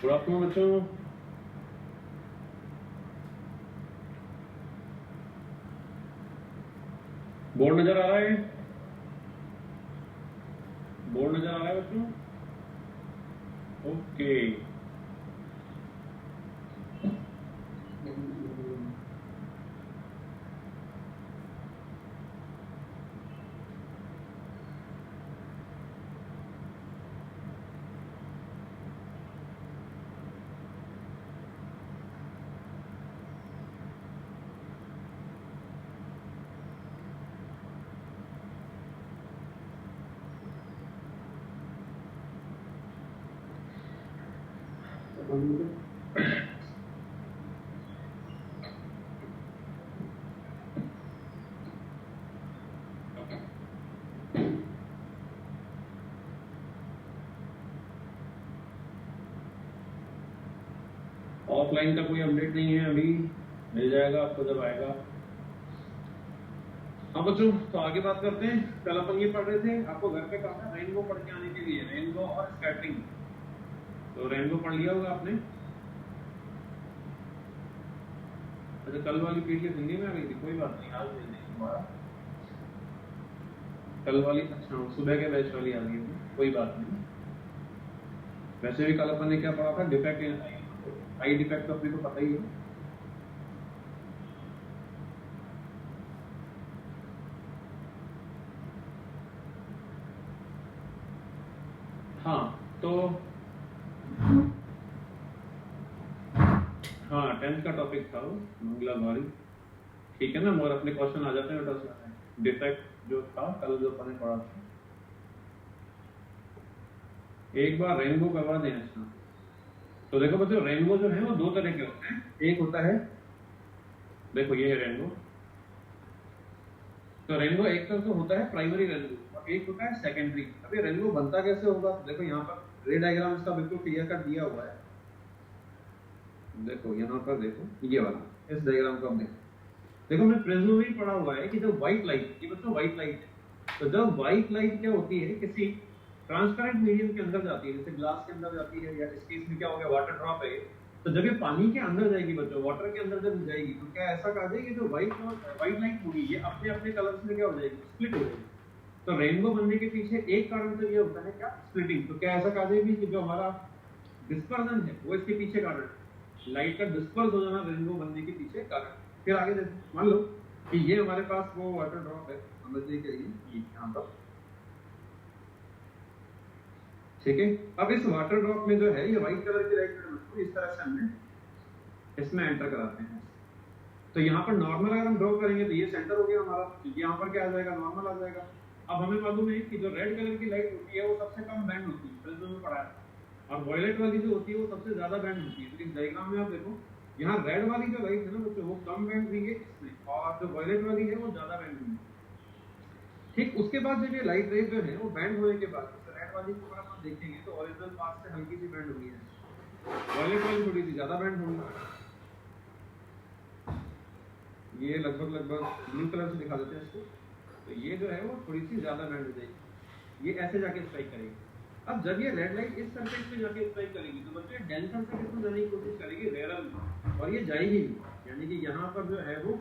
Good afternoon बच्चों। Board नजर आ रहा है? बोर्ड नजर आ रहा है बच्चों? ओके। ऑफलाइन का कोई अपडेट नहीं है अभी, मिल जाएगा आपको जब आएगा। हाँ बच्चों, तो आगे बात करते हैं। कल अपन ये पढ़ रहे थे, आपको घर पे कहा था रेनबो पढ़ के आने के लिए, रेनबो और स्कैटरिंग। तो रेनबो पढ़ लिया होगा आपने। अच्छा, कल वाली पीडीएफ हिंदी में आ गई थी, कोई बात नहीं, आज भेज देंगे दोबारा। कल वाली, अच्छा सुबह के बैच वाली आ गई थी, कोई बात नहीं। वैसे भी कल अपन ने क्या पढ़ा था, डिफेक्ट, आई डिफेक्ट तो अपने को पता ही है। हाँ तो हाँ 10th का टॉपिक था वो, मंगला भारी, ठीक है ना। मगर अपने क्वेश्चन आ जाते हैं बेटा। डिफेक्ट जो था कल जो अपन ने पढ़ा था, एक बार रेनबो करवा दें इसका। तो देखो बच्चों, रेनबो जो है वो दो तरह के होते हैं। एक होता है, देखो ये है रेनबो। तो रेनबो एक तरह से होता है प्राइमरी रेनबो, और एक होता है सेकेंडरी। अब ये रेनबो बनता कैसे होगा? देखो यहाँ पर रे डायग्राम इसका बिल्कुल क्लियर कट दिया हुआ है। देखो यहाँ पर, देखो ये वाला, इस डायग्राम को हम देखो मैं प्रिज्म में पढ़ा हुआ है कि जब व्हाइट लाइट, ये बच्चों व्हाइट लाइट है, तो जब व्हाइट लाइट क्या होती है, किसी ट्रांसपेरेंट मीडियम के अंदर जाती है, जैसे ग्लास के अंदर जाती है, या इस केस में क्या हो गया वाटर ड्रॉप है, तो जब ये पानी के अंदर जाएगी बच्चों, वाटर के अंदर जब जाएगी, तो क्या ऐसा कहा जाए कि जो व्हाइट लाइट होगी ये अपने अपने कलर्स में क्या हो जाएगी, स्प्लिट हो जाएगी। तो रेनबो बनने के पीछे एक कारण तो ये होता है क्या, स्प्लिटिंग। तो क्या ऐसा कहा जाएगी कि जो हमारा डिस्पर्जन है वो इसके पीछे कारण है, लाइट का डिस्पर्स हो जाना रेनबो बनने के पीछे कारण। फिर आगे देखो, मान लो कि ये हमारे पास वो वाटर ड्रॉप है, समझने के लिए यहाँ पर, ठीक है। अब इस वाटर ड्रॉप में जो है ये व्हाइट कलर की लाइट इस तरह से हमने इसमें एंटर कराते हैं। तो यहाँ पर नॉर्मल अगर हम ड्रॉ करेंगे तो ये सेंटर हो गया हमारा, क्योंकि यहाँ पर क्या आ जाएगा, नॉर्मल आ जाएगा। अब हमें मालूम है कि जो रेड कलर की लाइट होती है वो सबसे कम बैंड होती है, प्रिज्म में पढ़ा है, और वॉयलेट वाली जो होती है वो सबसे ज्यादा बैंड होती है। तो इस डायग्राम में आप देखो, यहाँ रेड वाली जो लाइट है ना बच्चों, वो कम बैंड देंगे इसमें, और जो वॉयलेट वाली है वो ज्यादा बैंड देंगे। ठीक, उसके बाद जब ये लाइट रेज जो है वो बैंड होने के बाद, रेड वाली को अगर हम देखेंगे तो ओरिजिनल पार्ट से हल्की सी बैंड होगी, वॉयलेट वाली थोड़ी सी ज्यादा बैंड होगी। ये लगभग ब्लू कलर से दिखा देते हैं इसको, तो ये जो है वो थोड़ी सी ज्यादा बैंड हो जाएगी, ये ऐसे जाके स्ट्राइक करेगी। अब जब ये रेड लाइट इस सरफेस पे जाके स्ट्राइक करेगी तो बच्चे डेंसर से कितना जाने की कोशिश करेगी, रेयर में, और ये जाएगी नहीं। यानी कि यहाँ पर जो है वो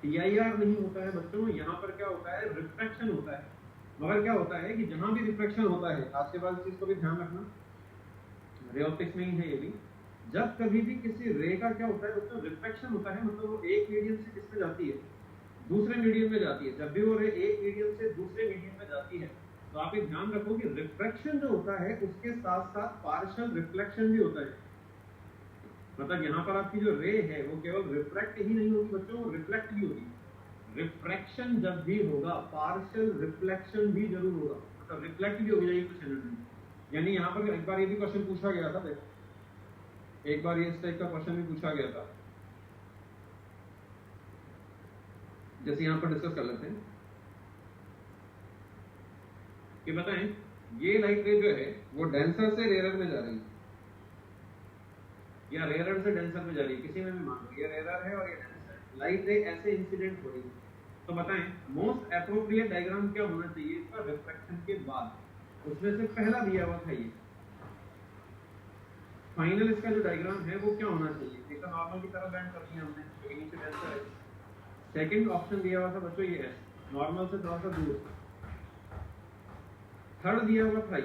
TIR नहीं होता है बच्चों, यहाँ पर क्या होता है, रिफ्रैक्शन होता है। मगर क्या होता है कि जहां भी रिफ्रैक्शन होता है, आज के बाद इस चीज को भी ध्यान रखना, रे ऑप्टिक्स में ही है ये भी, जब कभी भी किसी रे का क्या होता है, उसका रिफ्लेक्शन होता है, मतलब वो एक मीडियम से किसमें जाती है, दूसरे मीडियम में जाती है। जब भी वो रे एक मीडियम से दूसरे मीडियम में जाती है, तो आप एक ध्यान रखो कि रिफ्लेक्शन जो होता है उसके साथ साथ पार्शियल रिफ्लेक्शन भी होता है। मतलब यहाँ पर आपकी जो रे है वो केवल रिफ्रैक्ट ही नहीं होगी बच्चों, वो रिफ्लेक्ट भी होगी। रिफ्रैक्शन जब भी होगा, पार्शियल रिफ्लेक्शन भी जरूर होगा, मतलब रिफ्लेक्ट भी हो जाएगी कुछ एनर्जी। यानी यहाँ पर एक बार ये भी क्वेश्चन पूछा गया था, देखो एक बार ये इस टाइप का क्वेश्चन भी पूछा गया था, जैसे यहाँ पर डिस्कस कर लेते हैं कि बताएं ये लाइट रे जो है वो डेंसर से रेयर में जा रही है, या रेयर से डेंसर में जा रही है, किसी में भी मान लो ये रेयर है और ये डेंसर, लाइट रे ऐसे इंसिडेंट हो रही है। तो बताएं मोस्ट एप्रोप्रिएट डायग्राम क्या होना चाहिए इसका रिफ्रैक्शन के बाद? उसमें से पहला दिया हुआ था ये, फाइनल इसका जो डायग्राम है वो क्या होना चाहिए, एक नॉर्मल की तरह बैंड कर दिया हमने क्योंकि नीचे डेल्टा है। सेकंड ऑप्शन दिया हुआ था बच्चों ये है नॉर्मल से थोड़ा सा दूर। थर्ड दिया हुआ था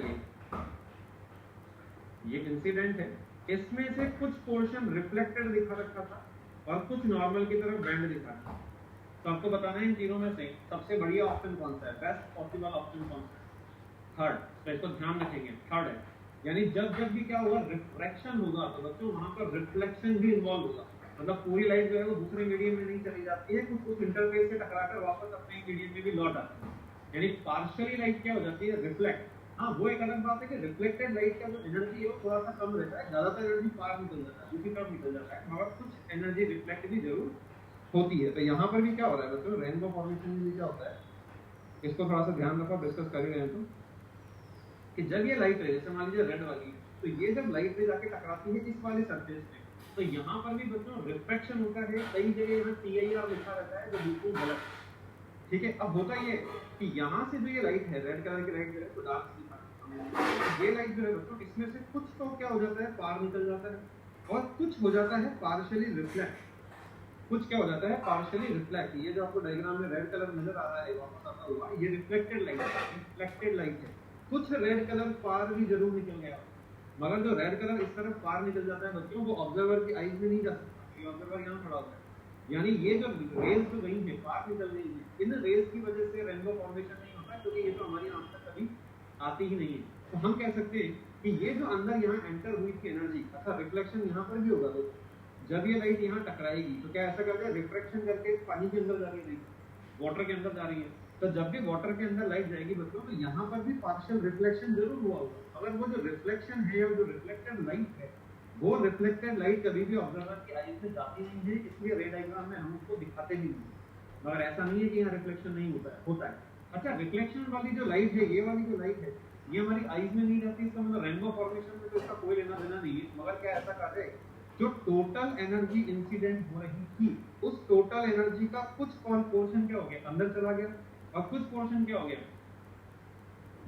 ये इंसिडेंट है, इसमें से कुछ पोर्शन रिफ्लेक्टेड दिखा रखा था और कुछ नॉर्मल की तरफ बैंड दिखा था। तो आपको बताना है इन तीनों में से सबसे बढ़िया ऑप्शन कौन सा है, बेस्ट पॉसिबल ऑप्शन कौन सा है, थर्ड। तो इसको ध्यान रखेंगे, थर्ड है। यानी जब जब भी क्या होगा रिफ्रैक्शन होगा तो बच्चों वहां पर रिफ्लेक्शन भी इन्वॉल्व होगा। मतलब पूरी लाइट जो है वो दूसरे मीडियम में नहीं चली जाती है, कुछ इंटरफेस से टकराकर वापस अपने मीडियम में भी लौट आती है। यानी पार्शियली लाइट क्या हो जाती है, रिफ्लेक्ट। हाँ वो एक अलग बात है कि रिफ्लेक्टेड लाइट का जो एनर्जी है वो थोड़ा सा कम रहता है, ज्यादातर एनर्जी पार निकल जाता है, दूसरी तरफ निकल जाता है, मगर कुछ एनर्जी रिफ्लेक्ट भी जरूर होती है। तो यहाँ पर भी क्या हो रहा है बच्चों, रेनबो फॉर्मेशन में भी क्या होता है, इसको थोड़ा सा ध्यान रखो, डिस्कस कर ही रहे हैं कि जब ये लाइट है, जैसे मान लीजिए रेड वाली, तो ये जब लाइट पे जाके टकराती है इस वाले सरफेस पे, तो यहाँ पर भी बच्चों रिफ्रैक्शन होता है। कई जगह यहाँ TIR लिखा रहता है जो बिल्कुल गलत है, ठीक है। अब होता ये कि यहाँ से जो ये लाइट है, रेड कलर की लाइट जो है तो डार्क दिखा, ये लाइट जो है बच्चों इसमें से कुछ तो क्या हो जाता है, पार निकल जाता है और कुछ हो जाता है पार्शियली रिफ्लेक्ट। कुछ क्या हो जाता है, पार्शियली रिफ्लेक्ट। ये जो आपको डायग्राम में रेड कलर नजर आ रहा है वापस आता हुआ, ये रिफ्लेक्टेड लाइट है, रिफ्लेक्टेड लाइट है। कुछ रेड कलर पार भी जरूर निकल गया, मगर जो रेड कलर इस तरफ पार निकल जाता है बच्चों, वो ऑब्जर्वर की आईज में नहीं जा सकता, ये ऑब्जर्वर यहाँ खड़ा होता है। यानी ये जो रेज जो गई है, पार निकल रही है, इन रेज की वजह से रेनबो फॉर्मेशन नहीं होता, क्योंकि ये तो हमारी आंख तक कभी आती ही नहीं है। तो हम कह सकते हैं कि ये जो अंदर यहाँ एंटर हुई थी एनर्जी, अच्छा रिफ्लेक्शन यहाँ पर भी होगा दोस्तों। जब ये लाइट यहाँ टकराएगी तो क्या ऐसा करते हैं, रिफ्रैक्शन करके पानी के अंदर जा रही है, वाटर के अंदर जा रही है, तो जब भी वाटर के अंदर लाइट जाएगी बच्चों, तो यहाँ पर भी पार्शियल रिफ्लेक्शन जरूर हुआ होगा। अगर वो जो रिफ्लेक्शन है और जो रिफ्लेक्टेड लाइट है, वो रिफ्लेक्टेड लाइट कभी भी ऑब्जर्वर की आई से जाती नहीं है, इसलिए रे डायग्राम में हम उसको दिखाते भी नहीं। मगर ऐसा नहीं है कि यहाँ रिफ्लेक्शन नहीं होता है, होता है। अच्छा रिफ्लेक्शन वाली जो लाइट है, ये वाली जो लाइट है, ये हमारी आईज में नहीं जाती, इसका मतलब रेनबो फॉर्मेशन में तो इसका कोई लेना देना नहीं है। मगर क्या ऐसा कर रहे, जो टोटल एनर्जी इंसिडेंट हो रही थी, उस टोटल एनर्जी का कुछ पोर्शन क्या हो गया, अंदर चला गया, और कुछ पोर्शन क्या हो गया,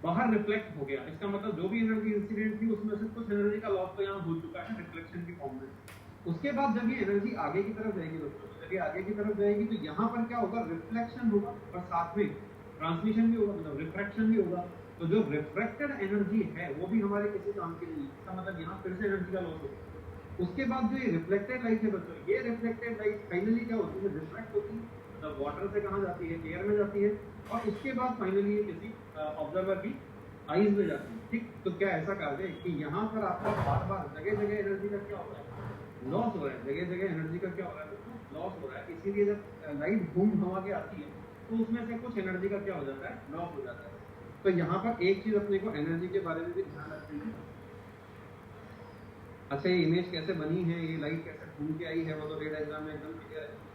बाहर रिफ्लेक्ट हो गया। इसका मतलब जो भी एनर्जी इंसिडेंट थी उसमें से कुछ एनर्जी का लॉस तो यहाँ हो चुका है रिफ्लेक्शन की फॉर्म में। उसके बाद जब ये एनर्जी आगे की तरफ जाएगी दोस्तों, जब ये आगे की तरफ जाएगी तो यहाँ पर क्या होगा, रिफ्लेक्शन होगा और साथ में ट्रांसमिशन भी होगा, मतलब रिफ्रैक्शन भी होगा। तो जो रिफ्रैक्टेड एनर्जी है वो भी हमारे किसी काम की नहीं है, इसका मतलब यहाँ फिर से एनर्जी का लॉस होगा। उसके बाद जो ये रिफ्लेक्टेड लाइट है बच्चों, ये रिफ्लेक्टेड लाइट फाइनली क्या होती है, रिफ्रैक्ट होती है, मतलब वाटर से कहाँ जाती है, एयर में जाती है, और उसके बाद फाइनली ये किसी ऑब्जर्वर की आईज में जाती है, ठीक। तो क्या ऐसा कहा जाए कि यहाँ पर आपका बार बार जगह जगह एनर्जी का क्या हो रहा है, लॉस हो रहा है, जगह जगह एनर्जी का क्या हो रहा है, तो लॉस हो रहा है। इसीलिए जब लाइट घूम घुमा के आती है तो उसमें से कुछ एनर्जी का क्या हो जाता है, लॉस हो जाता है। तो यहाँ पर एक चीज अपने को एनर्जी के बारे में भी ध्यान रखनी है। अच्छा ये इमेज कैसे बनी है, ये लाइट कैसे घूम के आई है, वो तो रे डायग्राम में एकदम क्लियर है।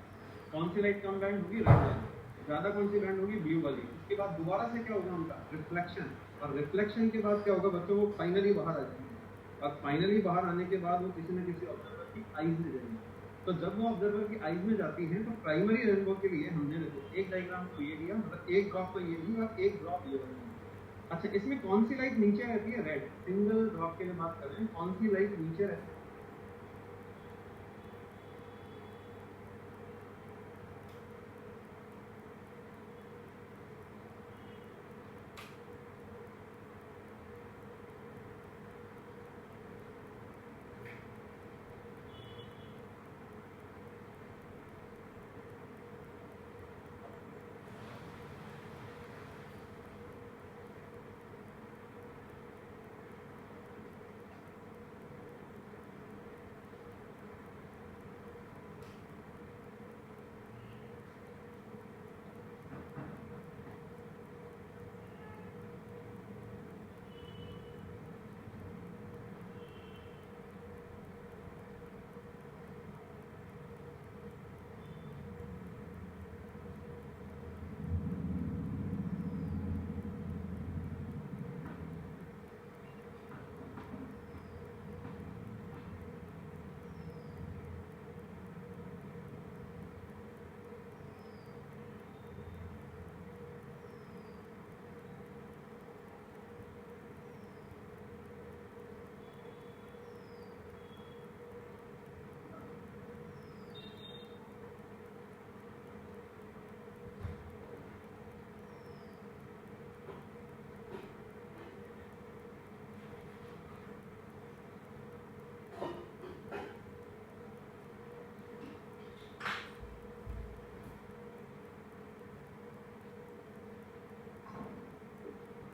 कौन सी लाइट कम बैंड होगी, रेड वाली, ज्यादा कौन सी बैंड होगी, ब्लू वाली। उसके बाद दोबारा से क्या होगा उनका रिफ्लेक्शन, और रिफ्लेक्शन के बाद क्या होगा बच्चों, वो फाइनली बाहर आ जाएंगे, और फाइनली बाहर आने के बाद वो किसी न किसी ऑब्जर्वर की आईज में जाएंगे। तो जब वो ऑब्जर्वर की आईज में जाती है तो प्राइमरी रेनबो के लिए हमने देखो एक डायग्राम तो ये लिया, मतलब एक ड्रॉप तो ये ली और एक ड्रॉप ये वाली। अच्छा इसमें कौन सी लाइट नीचे रहती है, रेड। सिंगल ड्रॉप के लिए बात कर रहे हैं, कौन सी लाइट नीचे रहती है,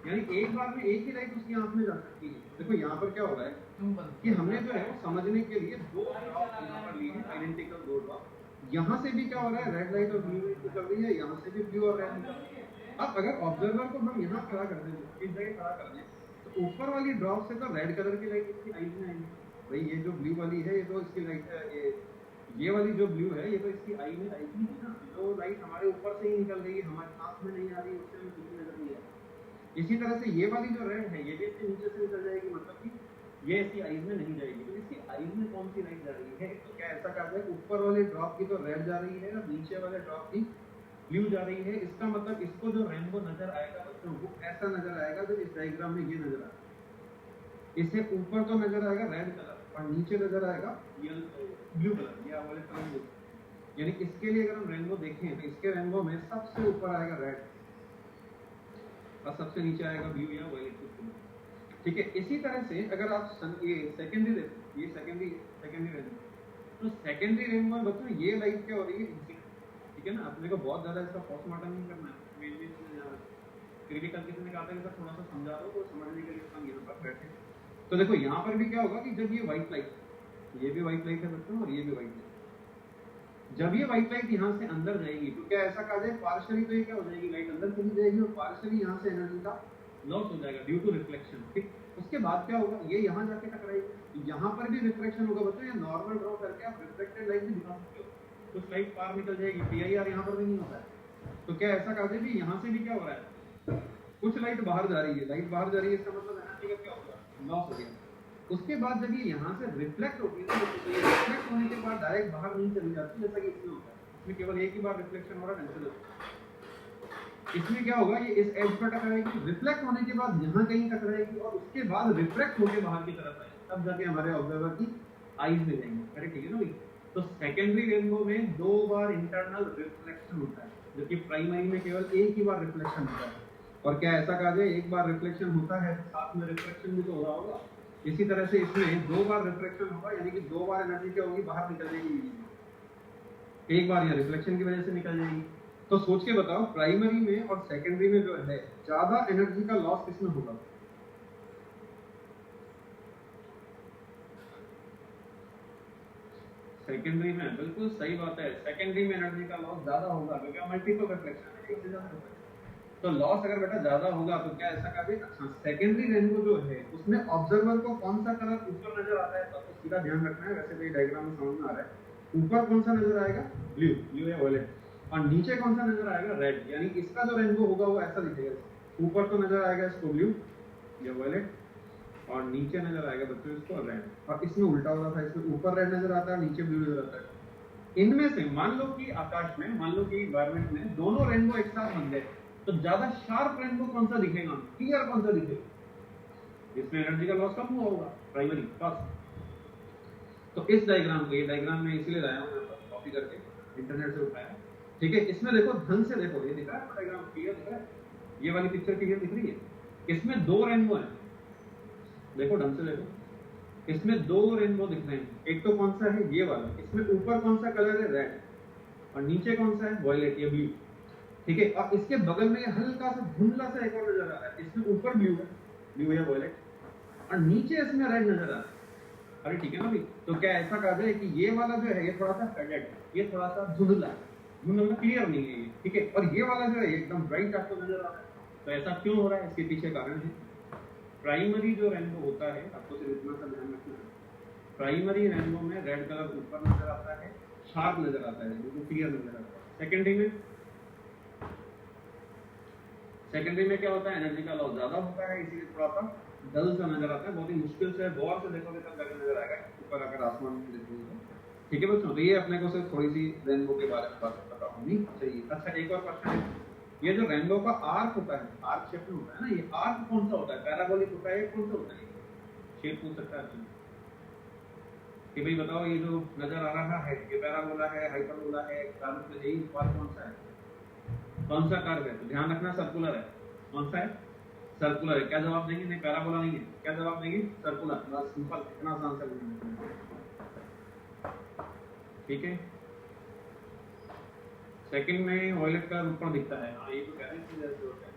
यानी एक बार में एक ही लाइट उसकी आंख में जा सकती है। देखो यहाँ पर क्या हो रहा है कि हमने जो है वो समझने के लिए दो ड्रॉप यहाँ पर लिए हैं, आइडेंटिकल दो ड्रॉप। यहाँ से भी क्या हो रहा है, रेड लाइट और ब्लू लाइट निकल रही है, यहाँ से भी ब्लू और रेड निकल रही है। अब अगर ऑब्जर्वर को हम यहाँ खड़ा कर दें, इस जगह खड़ा कर दें, तो ऊपर वाली ड्रॉप से तो रेड कलर की लाइट इसकी आईज में आएगी। भाई ये जो ब्लू वाली है ये तो इसकी लाइट है, ये वाली जो ब्लू है ये तो इसकी आई में आएगी ना। जो लाइट हमारे ऊपर से ही निकल रही है, हमारे आंख में नहीं आ रही, उससे हमें कुछ नजर नहीं आ रही। इसी तरह से ये वाली जो रेड है ये भी इसके नीचे से निकल जाएगी, मतलब कि ये इसकी आईज में नहीं जाएगी। तो इसकी आईज में कौन सी लाइट जा रही है, तो क्या ऐसा कहा जाए ऊपर वाले ड्रॉप की तो रेड जा रही है और नीचे वाले ड्रॉप की ब्लू जा रही है। इसका मतलब इसको जो रेनबो नजर आएगा बच्चों वो ऐसा नजर आएगा जो इस डायग्राम में ये नजर आएगा। इसे ऊपर तो नजर आएगा रेड कलर और नीचे नजर आएगा ब्लू कलर, या वाले रेनबो। यानी इसके लिए अगर हम रेनबो देखें तो इसके रेनबो में सबसे ऊपर आएगा रेड और सबसे नीचे आएगा ब्लू या वायलेट। ठीक है, इसी तरह से अगर आप ये सेकेंडरी देखो, ये सेकेंडरी रेनबो, तो सेकेंडरी रेनबो में बच्चों ये लाइट क्या हो रही है, ठीक है ना। अपने को बहुत ज्यादा इसका पोस्टमार्टम नहीं करना है, मेनली क्रिटिकल किसी ने कहा था कि थोड़ा सा समझा दो तो समझने के लिए हम यहाँ पर बैठे। तो देखो यहाँ पर भी क्या होगा कि जब ये व्हाइट लाइट, ये भी व्हाइट लाइट है बच्चों और ये भी व्हाइट लाइट, जब ये व्हाइट लाइट यहाँ से अंदर जाएगी तो क्या ऐसा कहा जाए पार्शियली तो ये क्या हो जाएगी, लाइट अंदर चली जाएगी और पार्शियली यहाँ से एनर्जी का लॉस हो जाएगा ड्यू टू रिफ्लेक्शन। ठीक, उसके बाद क्या होगा, ये यहाँ जाके टकराएगी, यहाँ पर भी रिफ्लेक्शन होगा बच्चों। ये नॉर्मल ड्रॉ करके आप रिफ्लेक्टेड लाइट भी दिखा सकते हो, कुछ लाइट पार निकल जाएगी, पीआईआर यहाँ पर भी नहीं होता है। तो क्या ऐसा कहा जाए कि यहाँ से भी क्या हो रहा है, कुछ लाइट बाहर जा रही है, लाइट बाहर जा रही है, इसका मतलब एनर्जी का क्या होगा, लॉस हो गया। उसके बाद जब ये यहाँ से रिफ्लेक्ट होती है तो ये रिफ्लेक्ट होने के बाद डायरेक्ट बाहर नहीं चली जाती जैसा कि इसमें होता है। इसमें केवल एक ही बार रिफ्लेक्शन हो रहा है, कैंसिल होता है। इसमें क्या होगा, ये इस एज पर टकराएगी, रिफ्लेक्ट होने के बाद यहाँ कहीं टकराएगी और उसके बाद रिफ्लेक्ट होकर बाहर की तरफ आएगी, तब जाके हमारे ऑब्जर्वर की आईज में जाएंगे। अरे ठीक है ना भाई। तो सेकेंडरी रेनबो में दो बार इंटरनल रिफ्लेक्शन होता है, जबकि प्राइमरी में केवल एक ही बार रिफ्लेक्शन होता है। और क्या ऐसा कहा जाए एक बार रिफ्लेक्शन होता है साथ में रिफ्लेक्शन भी तो हो रहा होगा। इसी तरह से इसमें दो बार रिफ्लेक्शन होगा, यानी कि दो बार एनर्जी क्या होगी, बाहर निकल जाएगी, एक बार या रिफ्लेक्शन की वजह से निकल जाएगी। तो सोच के बताओ प्राइमरी में और सेकेंडरी में जो है ज्यादा एनर्जी का लॉस किसमें होगा, सेकेंडरी में। बिल्कुल सही बात है, सेकेंडरी में एनर्जी का लॉस ज्यादा होगा क्योंकि मल्टीपल रिफ्लेक्शन है, एक से ज्यादा रिफ्लेक्शन। तो लॉस अगर बेटा ज्यादा होगा तो क्या ऐसा कहा, अच्छा सेकेंडरी रेनबो जो है उसमें ऑब्जर्वर को कौन सा कलर ऊपर नजर आता है, तो सीधा ध्यान रखना है। वैसे तो ये डायग्राम में समझ में आ रहा है, ऊपर कौन सा नजर आएगा, ब्लू या वायलेट, और नीचे कौन सा नजर आएगा, रेड। यानी इसका जो रेनबो होगा वो ऐसा दिखेगा, ऊपर तो नजर आएगा इसको ब्लू या वायलेट और नीचे नजर आएगा बच्चों इसको रेड। और इसमें उल्टा हो रहा था, इसमें ऊपर रेड नजर आता है नीचे ब्लू नजर आता है। इनमें से मान लो कि आकाश में, मान लो कि एनवायरमेंट में दोनों रेनबो एक साथ बन गए तो ज्यादा शार्प रेनबो कौन सा दिखेगा, क्लियर कौन सा दिखेगा, इसमें एनर्जी का लॉस कम हुआ होगा, प्राइमरी फर्स्ट। तो इस डायग्राम को, ये डायग्राम में इसलिए लाया हूं कॉपी करके, इंटरनेट से उठाया। ठीक है, इसमें देखो ढंग से देखो, ये दिख रहा है डायग्राम क्लियर दिख रहा है, ये वाली पिक्चर क्लियर दिख रही है। इसमें दो रेनबो है, देखो ढंग से देखो, इसमें दो रेनबो दिख रहे हैं। एक तो कौन सा है, ये वाला, इसमें ऊपर कौन सा कलर है, रेड, और नीचे कौन सा है, वायलेट या ब्लू। ठीक है, और इसके बगल में हल्का सा धुंधला सा एक और नजर आ रहा है, इसमें ऊपर ब्लू है, ब्लू या वायलेट, और नीचे इसमें रेड नजर आ रहा है। अरे ठीक है ना भाई। तो क्या ऐसा कहा जाए कि ये वाला जो है ये थोड़ा सा फेडेड, ये थोड़ा सा धुंधला है, धुंधला क्लियर नहीं है ये, ठीक है, और ये वाला जो है एकदम ब्राइट आपको नजर आ रहा है। तो ऐसा क्यों हो रहा है, इसके पीछे कारण है, प्राइमरी जो रेनबो होता है, आपको सिर्फ इतना सा ध्यान रखना है, प्राइमरी रेनबो में रेड कलर ऊपर नजर आता है, शार्प नजर आता है, बिल्कुल क्लियर नजर आता है। सेकेंडरी में क्या होता है, एनर्जी का लॉस ज्यादा होता है, इसीलिए थोड़ा सा डल सा नजर आता है, बहुत ही मुश्किल से, गौर से देखोगे तब जाकर नजर आएगा, ऊपर अगर आसमान में देखोगे। ठीक है बच्चों, तो ये अपने को सिर्फ थोड़ी सी रेनबो के बारे में बात पता होनी चाहिए। अच्छा एक और क्वेश्चन है, ये जो रेनबो का आर्क होता है, आर्क शेप में होता है ना, ये आर्क कौन सा होता है, पैराबोलिक होता है, कौन सा होता है, शेप पूछ सकता है कि भाई बताओ ये जो नजर आ रहा है ये पैराबोला है, हाइपरबोला है, कर्व है, कौन सा है, कौन सा कर्व है, तो ध्यान रखना सर्कुलर है, कौन सा है, सर्कुलर है। क्या जवाब देंगे, नहीं पैराबोला नहीं है, क्या जवाब देंगे, सर्कुलर, बस सिंपल, इतना आसान सा। ठीक है, सेकंड में वायलेट का ऊपर दिखता है, हाँ ये तो कह रहे हैं जैसे होता है,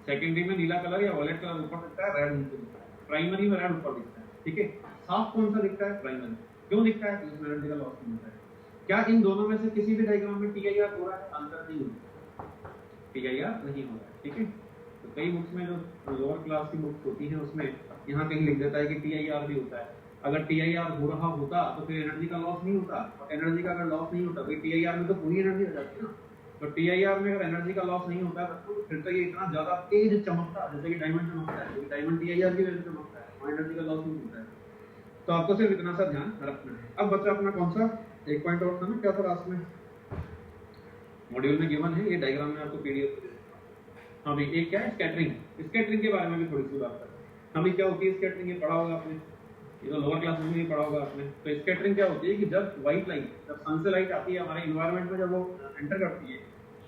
सेकेंडरी में नीला कलर या वॉयलेट कलर ऊपर दिखता है, रेड नीचे दिखता है। प्राइमरी में रेड ऊपर दिखता है, ठीक है। साफ कौन सा दिखता है? प्राइमरी। क्यों दिखता है? इसमें एनर्जी का लॉस नहीं होता है। क्या इन दोनों में से किसी भी डायग्राम में टीआईआर हो रहा है? आंसर नहीं होता, टीआईआर नहीं हो रहा है, ठीक है। तो कई बुक्स में जो लोअर क्लास की बुक्स होती हैं उसमें यहाँ कहीं लिख देता है कि टीआईआर भी होता है। अगर टीआईआर हो रहा होता तो फिर एनर्जी का लॉस नहीं होता, और एनर्जी का अगर लॉस नहीं होता तो टीआईआर में तो पूरी एनर्जी आ जाती है ना। तो टीआईआर में अगर एनर्जी का लॉस नहीं होता तो फिर तो ये इतना ज्यादा तेज चमकता जैसे कि डायमंड चमकता है, क्योंकि डायमंड टीआईआर की वजह से चमकता है, वहाँ एनर्जी का लॉस नहीं होता है। तो आपको सिर्फ इतना सा ध्यान रखना है। अब बच्चा अपना कौन सा एक पॉइंट और था ना, क्या था लास्ट में मॉड्यूल में गिवन है, ये डायग्राम में आपको पीडीएफ। हाँ भाई, एक क्या है? स्कैटरिंग। स्कैटरिंग के बारे में भी थोड़ी सी बात करते हैं। हाँ भाई, क्या होती है स्कैटरिंग? ये पढ़ा होगा आपने, ये तो लोअर क्लास में भी पढ़ा होगा आपने। तो स्कैटरिंग क्या होती है कि जब व्हाइट लाइट, जब सन से लाइट आती है हमारे इन्वायरमेंट में, जब वो एंटर करती है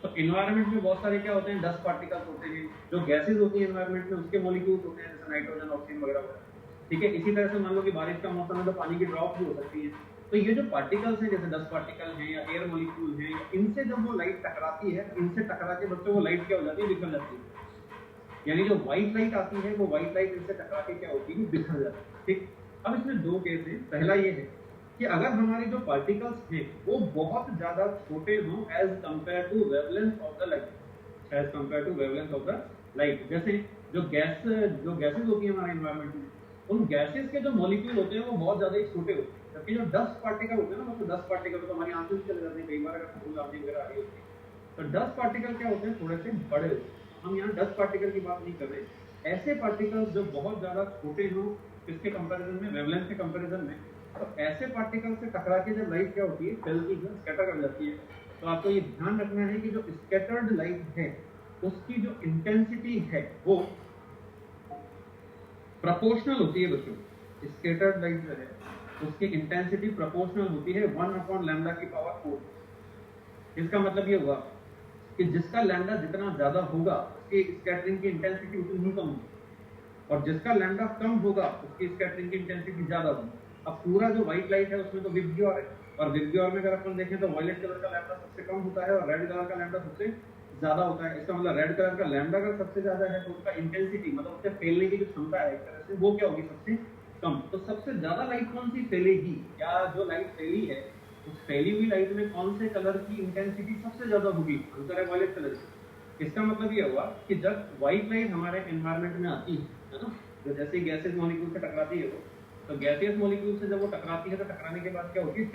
तो इन्वायरमेंट में बहुत सारे क्या होते हैं? डस्ट पार्टिकल्स होते हैं, जो गैसेज होती है इन्वायरमेंट में उसके मॉलिक्यूल्स होते हैं, जैसे नाइट्रोजन, ऑक्सीजन वगैरह, ठीक है। इसी तरह से मान लो कि बारिश का मौसम है तो पानी की ड्रॉप भी हो सकती है। तो ये जो पार्टिकल्स हैं, जैसे डस्ट पार्टिकल हैं या एयर मॉलिक्यूल हैं, इनसे जब वो लाइट टकराती है, इनसे टकरा के बच्चों वो लाइट क्या हो जाती है? बिखर जाती है। यानी जो व्हाइट लाइट आती है वो व्हाइट लाइट इनसे टकरा के क्या होती है? बिखर जाती है, ठीक। अब इसमें दो केस है। पहला ये है कि अगर हमारे जो पार्टिकल्स हैं वो बहुत ज्यादा छोटे हों as compare to wavelength of the light, as compare to wavelength of the light. जैसे जो गैसेज होती है हमारे एनवायरनमेंट में, उन गैसेस के जो मॉलिक्यूल होते हैं वो बहुत ज्यादा ही छोटे होते हैं, जबकि जो डस्ट पार्टिकल होते हैं ना, मतलब डस्ट पार्टिकल तो हमारी आंखें से चले जाते हैं कई बार अगर फूल आंधी वगैरह आ रही होती है, तो डस्ट पार्टिकल क्या होते हैं? थोड़े से बड़े होते हैं। हम यहाँ डस्ट पार्टिकल की बात नहीं कर रहे, ऐसे पार्टिकल्स जो बहुत ज्यादा छोटे हों इसके कंपैरिजन में, वेवलेंथ के कंपैरिजन में। तो ऐसे पार्टिकल से टकरा के जब लाइट क्या होती है? फैलती है, स्कैटर कर जाती है। तो आपको ये ध्यान रखना है कि जो स्कैटर्ड लाइट है उसकी जो इंटेंसिटी है वो प्रोपोर्शनल होती है बच्चों। स्कैटर्ड लाइट जो है उसकी इंटेंसिटी प्रोपोर्शनल होती है 1/λ4। इसका मतलब ये हुआ कि जिसका लैम्डा जितना ज्यादा होगा उसकी स्कैटरिंग की इंटेंसिटी उतनी ही कम होगी, और जिसका लैम्डा कम होगा उसकी स्कैटरिंग की इंटेंसिटी ज्यादा होगी। अब पूरा जो व्हाइट लाइट है उसमें तो विबग्योर है, और विबग्योर में अगर अपन देखें तो वॉयलेट कलर का लैम्डा सबसे कम होता है और रेड कलर का लैम्डा सबसे ज्यादा होता है। इसका मतलब रेड कलर का लैम्डा अगर सबसे ज्यादा है तो उसका इंटेंसिटी, मतलब उससे फैलने की जो क्षमता है एक तरह से, वो क्या होगी? सबसे कम। तो सबसे ज्यादा लाइट कौन सी फैलेगी, या जो लाइट फैली है उस फैली हुई लाइट में कौन से कलर की इंटेंसिटी सबसे ज्यादा होगी? आंसर है वॉयलेट कलर की। इसका मतलब ये हुआ कि जब व्हाइट लाइट हमारे एनवायरनमेंट में आती है ना, तो जैसे गैसेस मॉलिक्यूल से टकराती है वो, तो गैसियस मॉलिक्यूल से जब वो टकराती है तो टकराने के बाद क्या होती है?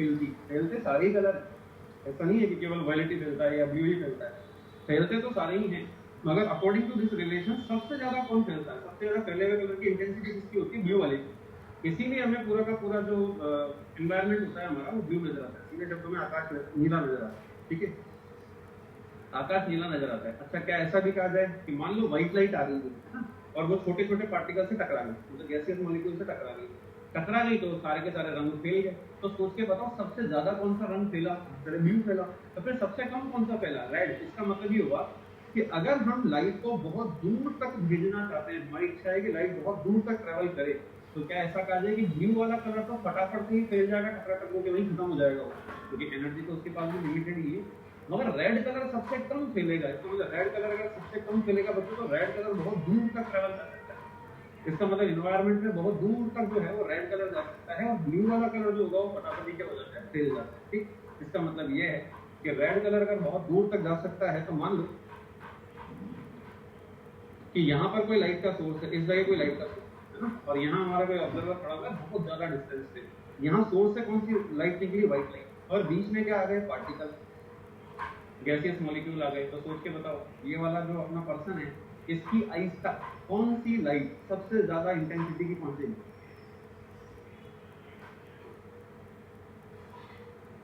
फैलते सारे ही कलर। ऐसा नहीं है कि केवल वॉयलेट ही फैलता है या ब्लू ही फैलता है, फैलते तो सारे ही हैं। मगर अकॉर्डिंग टू दिस रिलेशन सबसे ज्यादा कौन फैलता है? सबसे ज्यादा फैले हुए कलर की इंटेंसिटी किसकी होती है? ब्लू वाले की। इसीलिए हमें पूरा का पूरा जो एनवायरनमेंट होता है हमारा वो ब्लू नजर आता है, सीधे शब्दों में आकाश नीला नजर आता है, ठीक है। आकाश नीला नजर आता है। अच्छा, क्या ऐसा भी कहा जाए कि मान लो व्हाइट लाइट आ रही है और वो छोटे छोटे पार्टिकल से टकरा गई, मतलब गैसियस मॉलिक्यूल से टकरा गई तो सारे के सारे रंग फैल गए। तो सोच के बताओ सबसे ज्यादा कौन सा रंग फैला? ब्लू फैला। तो फिर सबसे कम कौन सा फैला? रेड। इसका मतलब ये हुआ कि अगर हम लाइट को बहुत दूर तक भेजना चाहते हैं, हमारी इच्छा है कि लाइट बहुत दूर तक ट्रेवल करे, तो क्या ऐसा कहा जाए कि ब्लू वाला कलर तो फटाफट से ही फैल जाएगा, टकरा के वहीं खत्म हो जाएगा, क्योंकि एनर्जी तो उसके पास भी लिमिटेड ही है। मगर रेड कलर सबसे कम फैलेगा। इसका मतलब रेड कलर अगर सबसे कम फैलेगा बच्चों, तो रेड कलर बहुत दूर तक ट्रेवल कर सकता है। इसका मतलब इन्वायरमेंट में बहुत दूर तक जो है वो रेड कलर जा सकता है, और ब्लू वाला कलर जो होगा वो फटाफट ही क्या हो जाता है? फैल जाता है, ठीक। इसका मतलब ये है कि रेड कलर अगर बहुत दूर तक जा सकता है, तो मान लो कि यहाँ पर कोई लाइट का सोर्स है, इस जगह कोई लाइट का सोर्स है ना, और यहाँ हमारा कोई ऑब्जर्वर खड़ा हुआ है बहुत ज्यादा डिस्टेंस पे, यहाँ सोर्स से कौन सी लाइट निकली? White light. और बीच में क्या आ गए? पार्टिकल, गैसियस मॉलिक्यूल आ गए। तो सोच के बताओ ये वाला जो अपना पर्सन है, इसकी आइज तक कौन सी लाइट सबसे ज्यादा इंटेंसिटी की पहुंचेगी?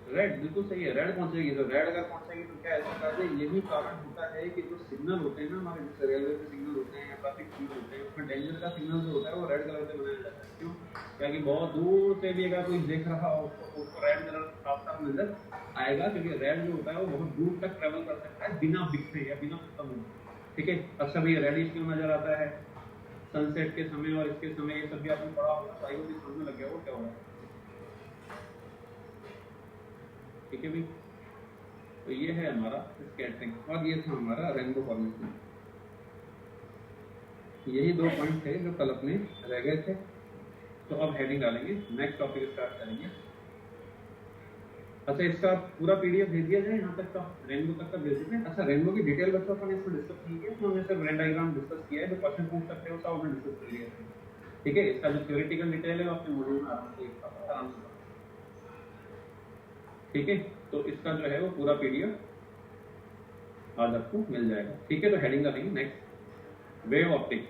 रेड, बिल्कुल सही है, रेड पहुंचेगी। तो रेड अगर पहुंचेगी तो क्या ऐसा कहा जाए? यही कारण होता है कि जो सिग्नल होते हैं ना हमारे, जैसे रेलवे के सिग्नल होते हैं या ट्रैफिक सिग्नल होते हैं, उसमें डेंजर का सिग्नल जो होता है वो रेड कलर से बनाया जाता है। क्यों? क्योंकि बहुत दूर से भी अगर कोई देख रहा हो तो उसको रेड कलर साफ साफ नजर आएगा, क्योंकि रेड जो होता है वो बहुत दूर तक ट्रेवल कर सकता है बिना बिखरे या बिना खत्म हुए, ठीक है। अच्छा भैया, रेडिश क्यों नजर आता है? सनसेट के समय और इसके समय, ये सब भी आपने पढ़ा होगा, तो आई होप समझ लग गया वो क्या हो रहा है, ठीक है भाई। तो ये है हमारा स्कैटरिंग, और ये था हमारा रेनबो फॉर्मेशन। यही 2 पॉइंट थे जो कल अपने रह गए थे। तो अब हेडिंग डालेंगे, नेक्स्ट टॉपिक स्टार्ट करेंगे। अच्छा, इसका पूरा पीडीएफ भेज दिया जाए यहाँ तक का, रेनबो तक का भेज देते हैं। अच्छा, रेनबो की डिटेल बच्चों अपन इसमें डिस्कस नहीं किया, तो हमने सिर्फ वेन डायग्राम डिस्कस किया है, जो क्वेश्चन पूछ सकते हो सब हमने डिस्कस कर लिया है। ठीक है, इसका जो थ्योरेटिकल डिटेल है वो अपने मॉड्यूल में आराम से। ठीक है, तो इसका जो है वो पूरा पीडीएफ आज आपको मिल जाएगा। ठीक है, तो हेडिंग डालेंगे next wave optics.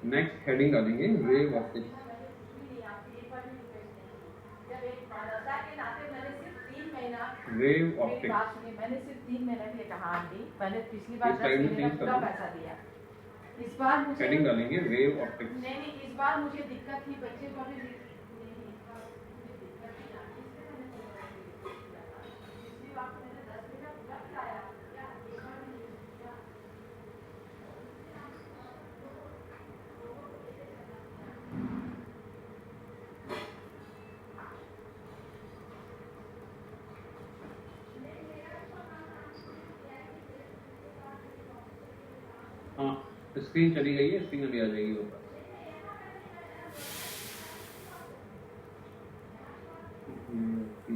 Next heading डालेंगे वेव ऑप्टिक्स। Wave optics. मैंने सिर्फ 3 महीने के लिए कहा आंटी, मैंने पिछली बार 10 महीने का पूरा पैसा दिया। इस बार मुझे हेडिंग डालेंगे वेव ऑप्टिक्स। नहीं, इस बार मुझे दिक्कत थी, बच्चे को भी पिछली बार मैंने 10 महीना पूरा कराया। हाँ, स्क्रीन चली गई है, स्क्रीन अभी आ जाएगी ऊपर।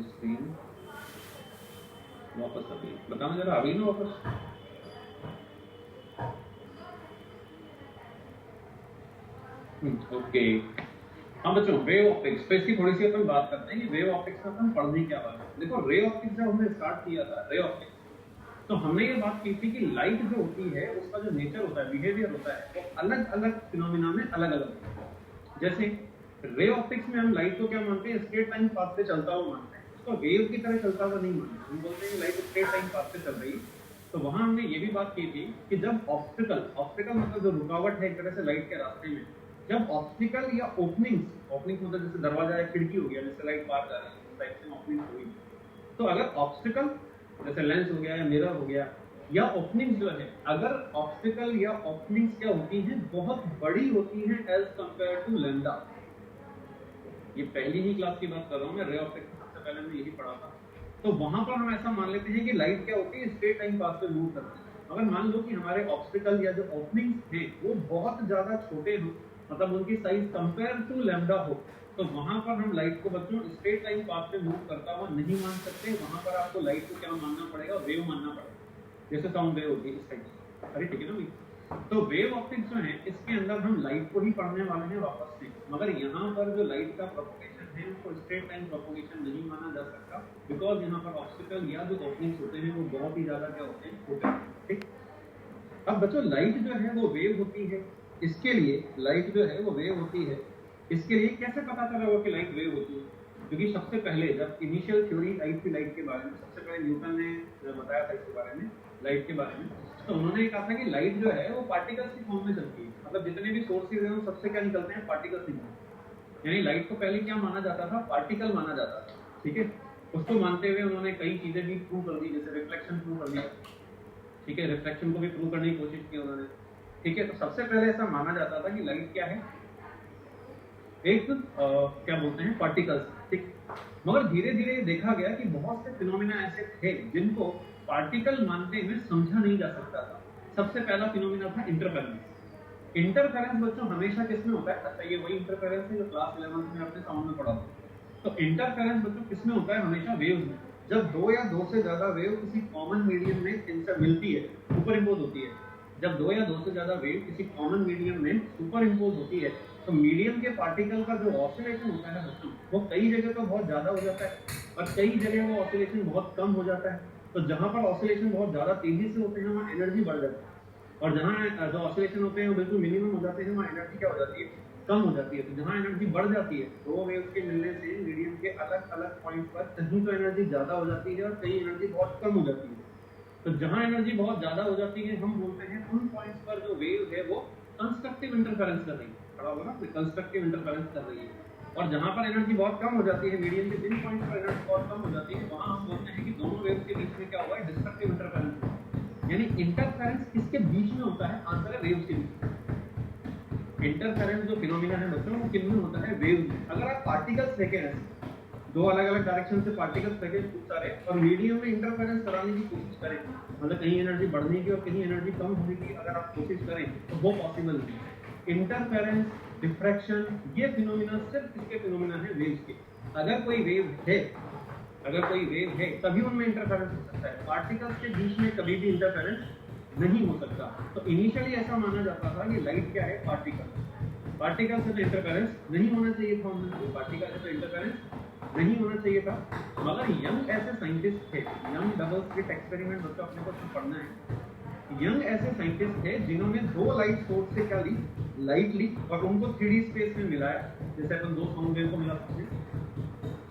स्क्रीन वापस आ गई, बताओ जरा, आ गई ना वापस? ओके। हाँ बच्चों, वेव ऑप्टिक्स पे इसकी थोड़ी सी अपन बात करते हैं कि वेव ऑप्टिक्स में अपन पढ़ने क्या वाला है। देखो, रे ऑप्टिक्स जब हमने स्टार्ट किया था, रे ऑप्टिक्स, तो हमने ये बात की थी कि लाइट जो होती है उसका जो नेचर होता है, बिहेवियर होता है, वो अलग अलग फिनोमिना में अलग अलग। जैसे रे ऑप्टिक्स में हम लाइट को क्या मानते हैं, स्ट्रेट टाइम पाथ से चलता हुआ मानते हैं, उसको वेव की तरह चलता हुआ नहीं मानते। हम बोलते हैं लाइट स्ट्रेट टाइम पाथ से चल रही है। तो वहां हमने ये भी बात की थी कि जब ऑब्स्टिकल मतलब जो रुकावट है एक तरह से लाइट के रास्ते में, जब ऑब्स्टिकल या ओपनिंग्स मतलब जैसे दरवाजा या खिड़की हो गया, जिससे लाइट पार जा रही है, उस टाइप से ओपनिंग्स हुई, तो अगर ऑब्स्टिकल जैसे लेंस हो गया या मिरर हो गया या ओपनिंग्स जो है, अगर ऑब्स्टिकल या ओपनिंग्स क्या होती हैं, बहुत बड़ी होती हैं एज कंपेयर टू लैम्डा। ये पहली ही क्लास की बात कर रहा हूँ मैं, रे ऑप्टिक्स सबसे पहले हमने यही पढ़ा था। तो वहां पर हम ऐसा मान लेते हैं कि लाइट क्या होती है, स्ट्रेट टाइम पाथ से मूव करती है। अगर मान लो कि हमारे ऑब्स्टिकल या जो ओपनिंग्स हैं वो बहुत ज्यादा छोटे हो, मतलब उनकी साइज कंपेयर टू लैम्डा हो, तो वहां पर हम लाइट को बच्चों स्ट्रेट टाइम पाथ से मूव करता हुआ नहीं मान सकते। वहां पर आपको लाइट को क्या मानना पड़ेगा, वेव मानना पड़ेगा, जैसे साउंड वेव होती है इस टाइप से। अरे ठीक है ना भाई। तो वेव ऑप्टिक्स जो है, इसके अंदर हम लाइट को ही पढ़ने वाले हैं वापस से, मगर यहाँ पर जो लाइट का प्रोपोगेशन है उसको स्ट्रेट टाइम प्रोपोगेशन नहीं माना जा सकता, बिकॉज यहाँ पर ऑब्स्टिकल या जो ओपनिंग्स होते हैं वो बहुत ही ज्यादा क्या होते हैं, छोटे हैं। ठीक, अब बच्चों लाइट जो है वो वेव होती है, इसके लिए लाइट जो है वो वेव होती है। इसके लिए कैसे पता चला वो कि लाइट वेव होती है? क्योंकि सबसे पहले जब इनिशियल थ्योरी आई थी लाइट के बारे में, सबसे पहले न्यूटन ने बताया था इसके बारे में, लाइट के बारे में, तो उन्होंने कहा था कि लाइट जो है वो पार्टिकल्स की फॉर्म में चलती है। मतलब जितने भी सोर्सेज हैं सबसे क्या निकलते हैं, पार्टिकल्स निकलते हैं। यानी लाइट को पहले क्या माना जाता था, पार्टिकल माना जाता था। ठीक है, उसको मानते हुए उन्होंने कई चीजें भी प्रूव कर दी, जैसे रिफ्लेक्शन प्रूव कर दिया। ठीक है, रिफ्लेक्शन को भी प्रूव करने की कोशिश की उन्होंने। ठीक है, तो सबसे पहले ऐसा माना जाता था कि लाइट क्या है, एक क्या बोलते हैं, पार्टिकल्स। ठीक, मगर धीरे धीरे देखा गया कि बहुत से फिनोमिना ऐसे थे जिनको पार्टिकल मानते हुए समझा नहीं जा सकता था। सबसे पहला फिनोमिना था इंटरफेरेंस। इंटरफेरेंस बच्चों हमेशा किसमें होता है? अच्छा, ये वही इंटरफेरेंस है जो क्लास 11 में अपने साउंड में पढ़ा था। तो इंटरफेरेंस बच्चों किसमें होता है? हमेशा वेव्स में। जब दो या दो से ज्यादा वेव किसी कॉमन मीडियम में इनसे मिलती है, सुपर इम्पोज होती है, जब दो या दो से ज्यादा वेव किसी कॉमन मीडियम में सुपर इम्पोज होती है, तो मीडियम के पार्टिकल का जो ऑसिलेशन होता है बच्चों, वो कई जगह पर बहुत ज्यादा हो जाता है और कई जगह वो ऑसिलेशन बहुत कम हो जाता है। तो जहां पर ऑसिलेशन बहुत ज्यादा तेजी से होते हैं वहाँ एनर्जी बढ़ जाती है, और जहाँ जो ऑसिलेशन होते हैं वो बिल्कुल मिनिमम हो जाते हैं वहाँ एनर्जी क्या हो जाती है, कम हो जाती है। तो जहाँ एनर्जी बढ़ जाती है, दो वेव्स के मिलने से मीडियम के अलग अलग पॉइंट पर कहीं तो एनर्जी ज्यादा हो जाती है और कहीं एनर्जी बहुत कम हो जाती है। तो जहाँ एनर्जी बहुत ज्यादा हो जाती है, हम बोलते हैं उन पॉइंट्स पर जो वेव है वो कंस्ट्रक्टिव इंटरफेरेंस कर रही है, खड़ा होगा ना, कंस्ट्रक्टिव इंटरफेरेंस कर रही है। और जहाँ पर एनर्जी बहुत कम हो जाती है, मीडियम के जिन पॉइंट पर एनर्जी बहुत कम हो जाती है, वहाँ हम बोलते हैं कि दोनों वेव्स के बीच में क्या हुआ है, डिस्ट्रक्टिव इंटरफेरेंस। यानी इंटरफेरेंस किसके बीच में होता है? आंसर है वेव्स के बीच। इंटरफेरेंस जो फिनोमिना है बच्चों, वो किन में होता है? वेव्स में। अगर आप पार्टिकल्स देखें, दो अलग अलग डायरेक्शन से पार्टिकल्स फेंके खूब सारे और मीडियम में इंटरफेरेंस कराने की कोशिश करें, मतलब कहीं एनर्जी बढ़ने की और कहीं एनर्जी कम होने की अगर आप कोशिश करें तो वो पॉसिबल नहीं। इंटरफेरेंस, डिफ्रैक्शन, ये फिनोमिना सिर्फ किसके फिनोमिना है? वेव्स के। अगर कोई वेव है तभी उनमें इंटरफेरेंस हो सकता है। पार्टिकल्स के बीच में कभी भी इंटरफेरेंस नहीं हो सकता। तो इनिशियली ऐसा माना जाता था कि लाइट क्या है? पार्टिकल से तो इंटरफेरेंस नहीं होना चाहिए था, पार्टिकल से तो इंटरफेरेंस नहीं होना चाहिए था। मगर यंग ऐसे साइंटिस्ट थे, यंग डबल स्लिट एक्सपेरिमेंट बच्चों अपने को पढ़ना है। यंग ऐसे साइंटिस्ट थे जिन्होंने दो लाइट सोर्स से क्या ली? लाइट ली और उनको 3D स्पेस में मिलाया, जैसे अपन दो साउंड वेव को मिलाते हैं,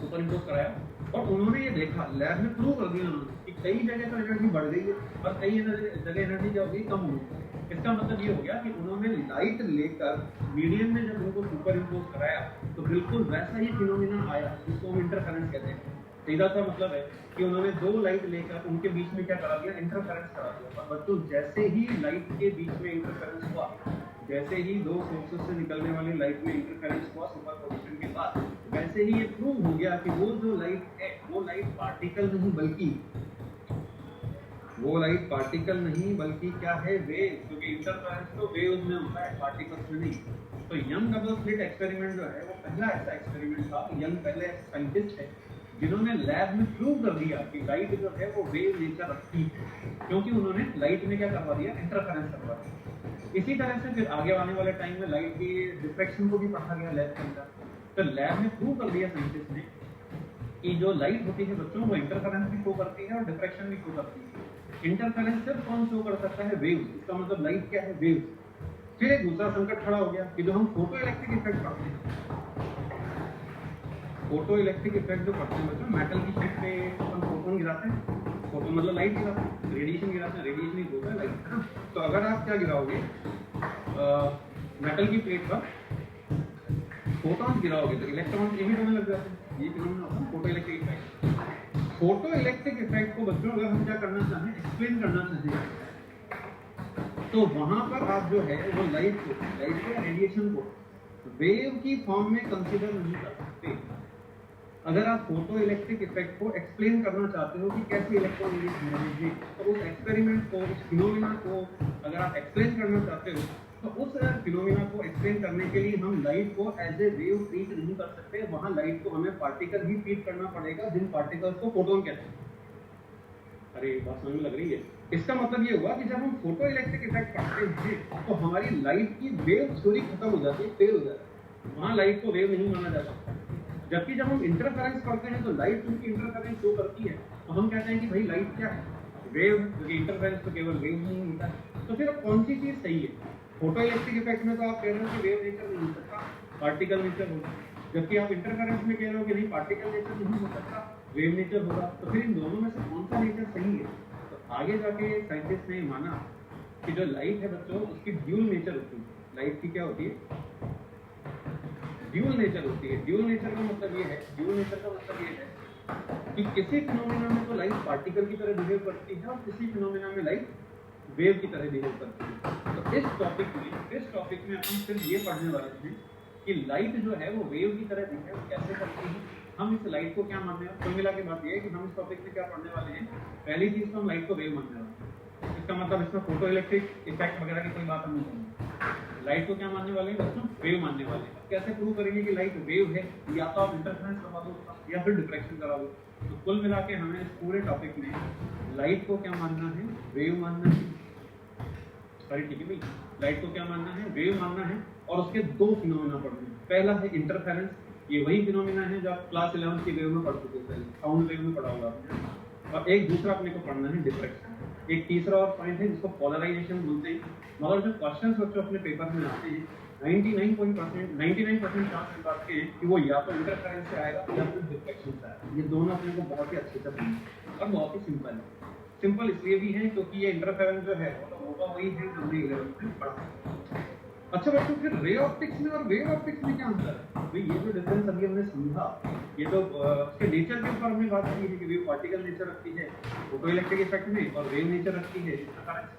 सुपर इम्पोज कराया और उन्होंने ये देखा, लैब में प्रूव कर दिया उन्होंने कि कई जगह तो एनर्जी बढ़ गई है और कई जगह एनर्जी क्या हो गई? कम हो गई। इसका मतलब ये हो गया कि उन्होंने लाइट लेकर मीडियम में जब उनको सुपर इम्पोज कराया तो बिल्कुल वैसा ही फिनोमिना आया जिसको हम इंटरफेरेंस कहते हैं। सीधा सा मतलब है कि उन्होंने दो लाइट लेकर उनके बीच में क्या करा दिया? इंटरफेरेंस करा दिया। और बच्चों जैसे ही लाइट के बीच में इंटरफेरेंस हुआ, जैसे ही दो सोर्सेस से निकलने वाली लाइट में इंटरफेरेंस हुआ सुपरपोजिशन के बाद, वैसे ही ये प्रूव हो गया कि वो जो लाइट है वो लाइट पार्टिकल नहीं बल्कि क्या है? वेव। क्योंकि इंटरफेरेंस तो वेव्स में होता है, पार्टिकल्स में नहीं। तो यंग डबल स्लिट एक्सपेरिमेंट जो है वो पहला ऐसा एक्सपेरिमेंट था। यंग पहले साइंटिस्ट है जिन्होंने लैब में प्रूव कर दिया कि लाइट जो है वो वेव नेचर रखती है, क्योंकि उन्होंने लाइट में क्या करवा दिया? इंटरफेरेंस करवा दिया। इसी तरह से फिर आगे आने वाले टाइम में लाइट की डिफ्रैक्शन को भी पढ़ा गया लैब के अंदर। तो लैब में प्रूव कर दिया साइंटिस्ट ने कि जो लाइट होती है बच्चों वो इंटरफेरेंस भी शो करती है और डिफ्रैक्शन भी शो करती है। इंटरफेरेंस सिर्फ कौन शो कर सकता है? वेव्स। इसका मतलब लाइट क्या है? वेव्स। फिर एक दूसरा संकट खड़ा हो गया कि जो हम फोटो इलेक्ट्रिक इफेक्ट पढ़ते हैं, फोटो इलेक्ट्रिक इफेक्ट जो पढ़ते हैं बच्चों, मेटल की शीट पे हम फोटोन गिराते हैं, फोटो मतलब लाइट गिराते हैं, रेडिएशन गिराते हैं, रेडिएशन ही होता है लाइट, है ना। तो अगर आप क्या गिराओगे मेटल की प्लेट पर फोटॉन गिराओगे तो इलेक्ट्रॉन एमिट होने लग जाते हैं। ये फिनोमेना होता है photo electric effect. Photo electric effect को बच्चों अगर हम क्या करना चाहें, एक्सप्लेन करना चाहें, तो वहां पर आप जो है वो लाइट के रेडिएशन को वेव की फॉर्म में कंसीडर नहीं कर सकते। अगर आप फोटो इलेक्ट्रिक इफेक्ट को एक्सप्लेन करना चाहते हो कि कैसे इलेक्ट्रॉन रिलीज हो रही है, तो उस एक्सपेरिमेंट को, उस फिनोमिना को अगर आप एक्सप्लेन करना चाहते हो तो उस फिनोमिना को एक्सप्लेन करने के लिए हम लाइट को एज ए वेव ट्रीट नहीं कर सकते। वहां लाइट को हमें पार्टिकल ही ट्रीट करना पड़ेगा, जिन पार्टिकल्स को फोटोन कहते हैं। अरे बात समझ में लग रही है? इसका मतलब ये हुआ कि जब हम फोटो इलेक्ट्रिक इफेक्ट पढ़ते हैं तो हमारी लाइट की वेव थ्योरी खत्म हो जाती है, फेल हो जाती है। वहां लाइट को वेव नहीं माना जा सकता। जबकि जब हम इंटरफेरेंस पढ़ते हैं तो लाइट चूंकि इंटरफेरेंस शो करती है तो हम कहते हैं कि भाई लाइट क्या है? वेव। क्योंकि इंटरफेरेंस तो केवल वेव नहीं होता है। तो फिर अब कौन सी चीज सही है? फोटो इलेक्ट्रिक इफेक्ट में तो आप कह रहे हो कि वेव नेचर नहीं हो सकता, पार्टिकल नेचर होगा, जबकि आप इंटरफेरेंस में कह रहे हो कि नहीं, पार्टिकल नेचर नहीं हो सकता, वेव नेचर होगा। तो फिर इन दोनों में से कौन सा नेचर सही है? तो आगे जाके साइंटिस्ट ने माना कि जो लाइट है बच्चों उसकी ड्यूल नेचर होती है। लाइट की क्या होती है? ड्यूल नेचर होती है। ड्यूल नेचर का मतलब ये है कि किसी फिनोमिना में तो लाइट पार्टिकल की तरह बिहेव करती है और किसी फिनोमिना में लाइट वेव की तरह बिहेव करती है। तो इस टॉपिक में अपन सिर्फ ये पढ़ने वाले हैं कि लाइट जो है वो वेव की तरह बिहेव कैसे करती है। हम इस लाइट को क्या मानने वाले, कुल मिला के बात ये है कि हम इस टॉपिक में क्या पढ़ने वाले हैं। पहली चीज तो हम लाइट को वेव मानने वाले हैं। इसका मतलब इसमें फोटो इलेक्ट्रिक इफेक्ट वगैरह की कोई बात हम नहीं करेंगे। लाइट को क्या मानने वाले हैं बच्चों? वेव मानने वाले हैं। कैसे प्रूव करेंगे कि लाइट वेव है? या तो आप इंटरफेरेंस करवा दो या फिर डिफ्रैक्शन करा दो। तो कुल मिला के हमें इस पूरे टॉपिक में लाइट को क्या मानना है? वेव मानना है। सॉरी ठीक है भाई, लाइट को क्या मानना है? वेव मानना है। और उसके दो फिनोमिना पढ़ने हैं। पहला है इंटरफेरेंस। ये वही फिनोमिना है जो आप क्लास 11 की वेव में पढ़ चुके थे, साउंड वेव में पढ़ा होगा आपने। और एक दूसरा अपने को पढ़ना है डिफ्रैक्शन। एक तीसरा और पॉइंट है जिसको पोलराइजेशन बोलते हैं। मगर जो क्वेश्चंस बच्चों अपने पेपर में आते हैं 99% चांस इस बात के हैं कि वो या तो इंटरफेरेंस से आएगा या फिर डिफ्रैक्शन से आएगा। ये दोनों अपने को बहुत ही अच्छे से पढ़ना है और बहुत ही सिंपल है। सिंपल इसलिए भी है क्योंकि ये इंटरफेरेंस जो है वो वही है जो हमने 11th में पढ़ा। अच्छा बच्चों, फिर रे ऑप्टिक्स में और वेव ऑप्टिक्स में क्या अंतर है? भाई ये जो डिफरेंस अभी हमने समझा, ये तो उसके नेचर के ऊपर हमने बात की है कि वेव पार्टिकल नेचर रखती है फोटो इलेक्ट्रिक इफेक्ट में और वेव नेचर रखती है इंटरफेरेंस।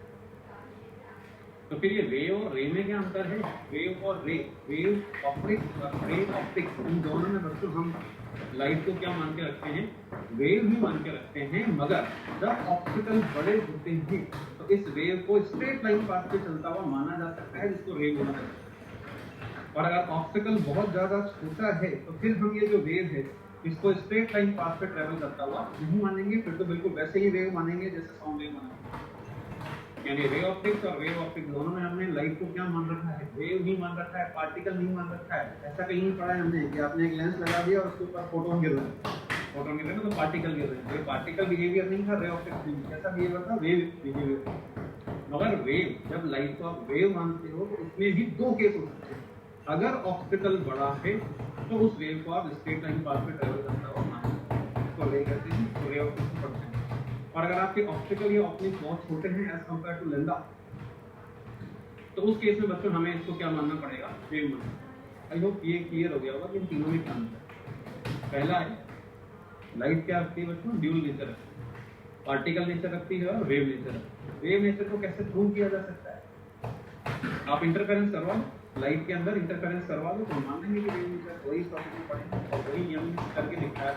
तो फिर ये वेव और रे में क्या अंतर है? वेव और रे, वेव ऑप्टिक्स और रे ऑप्टिक्स, इन दोनों में बच्चों हम लाइट को क्या मान के रखते हैं? वेव ही मान के रखते हैं। मगर जब ऑप्टिकल बड़े होते हैं तो इस वेव को स्ट्रेट लाइन पाथ पे चलता हुआ माना जा सकता है, जिसको रे बोला जाता है। और अगर ऑप्टिकल बहुत ज्यादा छोटा है तो फिर हम ये जो वेव है इसको स्ट्रेट लाइन पाथ पे ट्रेवल करता हुआ नहीं मानेंगे, फिर तो बिल्कुल वैसे ही वेव मानेंगे जैसे साउंड वेव मानेंगे। यानी रे ऑप्टिक्स और वेव ऑप्टिक्स दोनों में हमने लाइट को क्या मान रखा है? वेव ही मान रखा है, पार्टिकल नहीं मान रखा है। ऐसा कहीं नहीं पढ़ा है हमने कि आपने एक लेंस लगा दिया और उसके ऊपर फोटोन गिर रहा है, फोटोन गिर रहे हैं तो पार्टिकल गिर रहे हैं। ये पार्टिकल बिहेवियर नहीं था रे ऑप्टिक्स में, कैसा बिहेवियर था? Wave behaviour. मगर वेव, जब लाइट को आप वेव मानते हो तो उसमें भी दो केस हो सकते हैं। अगर ऑप्टिकल बड़ा है तो उस वेव को आप स्ट्रेट लाइन पाथ पे ट्रेवल करता हुआ मानेंगे, तो रे कहते हैं, तो रे ऑप्टिक्स पढ़ते हैं। और अगर आपके ऑप्टिकल या ऑप्टिक्स बहुत छोटे हैं एज कंपेयर टू लेंदा, तो उस केस में बच्चों हमें इसको क्या मानना पड़ेगा? वेव मानना। आई होप ये क्लियर हो गया होगा कि इन तीनों में क्या अंतर है। पहला है लाइट क्या रखती है बच्चों? ड्यूल नेचर रखती है, पार्टिकल नेचर रखती है और वेव नेचर रखती है। वेव नेचर को कैसे प्रूव किया जा सकता है? आप इंटरफेरेंस करवा लो, लाइट के अंदर इंटरफेरेंस करवा लो तो मान लेंगे कि वेव नेचर। वही टॉपिक में पढ़ेंगे और वही नियम करके दिखाया।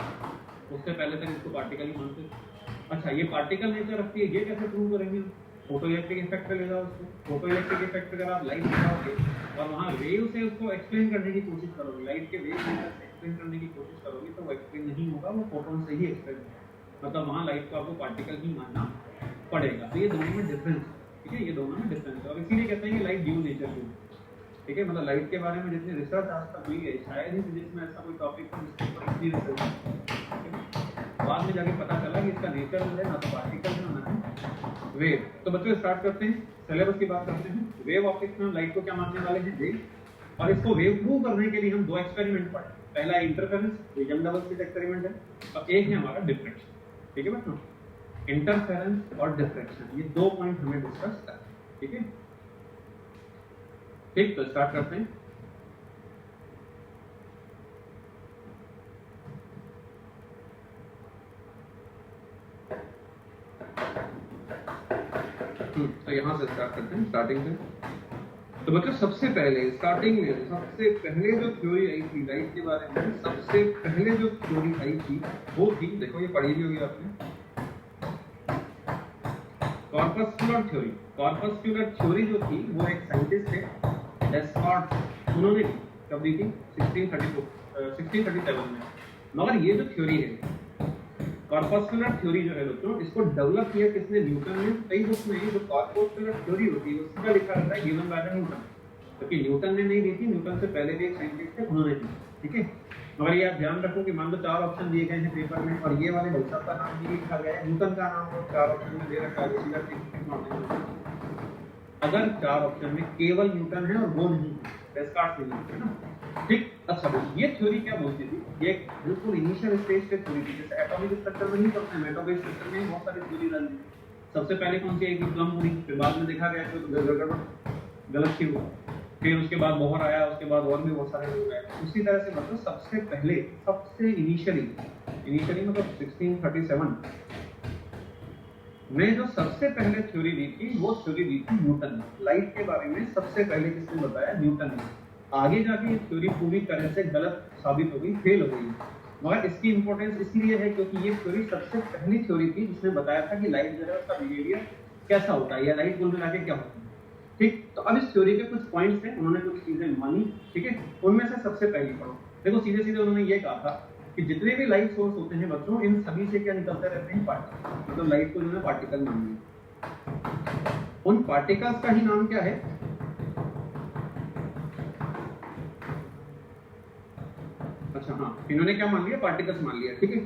उससे पहले तक इसको पार्टिकल ही मानते थे। अच्छा, ये पार्टिकल नेचर रखती है, ये कैसे प्रूव करेंगे? फोटो इलेक्ट्रिक इफेक्ट ले जाओ उसको। फोटो इलेक्ट्रिक इफेक्ट अगर आप लाइट लगाओगे और वहाँ वेव से उसको एक्सप्लेन करने की कोशिश करोगे, लाइट के वेव नेचर से एक्सप्लेन करने की कोशिश करोगे तो वो एक्सप्लेन नहीं होगा, वो फोटोन से ही एक्सप्लेन होगा। मतलब वहाँ लाइट को आपको पार्टिकल ही मानना पड़ेगा। तो ये दोनों में डिफरेंस है, ठीक है, ये दोनों में डिफरेंस है। और इसीलिए कहते हैं कि लाइट ड्यू नेचर की, ठीक है। मतलब लाइट के बारे में जितनी रिसर्च आज तक हुई है, शायद ही फिजिक्स में ऐसा कोई टॉपिक था जिसके ऊपर इतनी रिसर्च, बाद में जाके पता चला कि इसका नेचर जो है ना तो पार्टिकल है ना वेव। तो बच्चों स्टार्ट करते हैं, सिलेबस की बात करते हैं। वेव ऑप्टिक्स में हम लाइट को क्या मानने वाले हैं? वेव। और इसको वेव प्रूव करने के लिए हम दो एक्सपेरिमेंट पढ़े। पहला interference, young double slit experiment है, और एक है हमारा डिफ्रैक्शन, ठीक है बच्चों। इंटरफेरेंस और डिफ्रैक्शन, ये दो पॉइंट हमें डिस्कस करना है, ठीक है। ठीक, तो स्टार्ट करते हैं। तो यहाँ से स्टार्ट करते हैं, स्टार्टिंग से। तो मतलब सबसे पहले स्टार्टिंग में सबसे पहले जो थ्योरी आई थी लाइट के बारे में, सबसे पहले जो थ्योरी आई थी वो थी, देखो ये पढ़ी भी होगी आपने, कॉर्पस्कुलर थ्योरी। कॉर्पस्कुलर थ्योरी जो थी वो एक साइंटिस्ट थे डेस्कार्ट, उन्होंने कब दी थी? 1637 में। मगर ये जो थ्योरी है कॉर्पस्कुलर थ्योरी जो है बच्चों, इसको डेवलप किया किसने? न्यूटन ने। कई बुक्स में जो कॉर्पस्कुलर थ्योरी होती है उसका लिखा रहता है गिवन बाय न्यूटन, क्योंकि न्यूटन ने नहीं दी थी, न्यूटन से पहले भी एक साइंटिस्ट थे, उन्होंने दी, ठीक है। मगर ये आप ध्यान रखो कि मान लो 4 ऑप्शन दिए गए हैं पेपर में और ये वाले भाई साहब का नाम नहीं लिखा गया है, न्यूटन का नाम और 4 ऑप्शन में दे रखा है, सीधा टिक मार देंगे। अगर 4 ऑप्शन में केवल न्यूटन है और वो नहीं डेस्कार्ट नहीं है ना, ठीक। अच्छा, ये थ्योरी क्या बोलती थी? ये बिल्कुल इनिशियल स्टेज पे थ्योरी थी, जैसे एटॉमिक स्ट्रक्चर में नहीं पढ़ते हैं, एटॉमिक स्ट्रक्चर में बहुत सारी थ्योरी रही है। सबसे पहले कौन सी? एक प्लम हुई, फिर बाद में देखा गया तो गलत थी वो, फिर उसके बाद बोहर आया, उसके बाद और भी बहुत सारे लोग आए। उसी तरह से मतलब सबसे पहले, सबसे इनिशियली मतलब 1637 में जो सबसे पहले थ्योरी दी थी वो थ्योरी दी थी न्यूटन ने। लाइट के बारे में सबसे पहले किसने बताया? न्यूटन ने। आगे जाके ये थ्योरी पूरी तरह से गलत साबित हो गई, फेल हो गई। मगर इसकी इंपॉर्टेंस इसलिए है क्योंकि ये थ्योरी सबसे पहली थ्योरी थी जिसने बताया था कि लाइट जो है उसका बिहेवियर कैसा होता है या लाइट कुल मिला के क्या होता है, ठीक। तो अब इस थ्योरी के कुछ पॉइंट्स हैं, उन्होंने कुछ चीजें मानी, ठीक है। उनमें से सबसे पहली पढ़ो। देखो सीधे सीधे उन्होंने ये कहा था कि जितने भी लाइट सोर्स होते हैं बच्चों, इन सभी से क्या निकलते रहते हैं? पार्टिकल। मतलब लाइट को उन्होंने पार्टिकल मान लिया। उन पार्टिकल्स का ही नाम क्या है? अच्छा हाँ, इन्होंने क्या मान लिया? पार्टिकल्स मान लिया, ठीक है।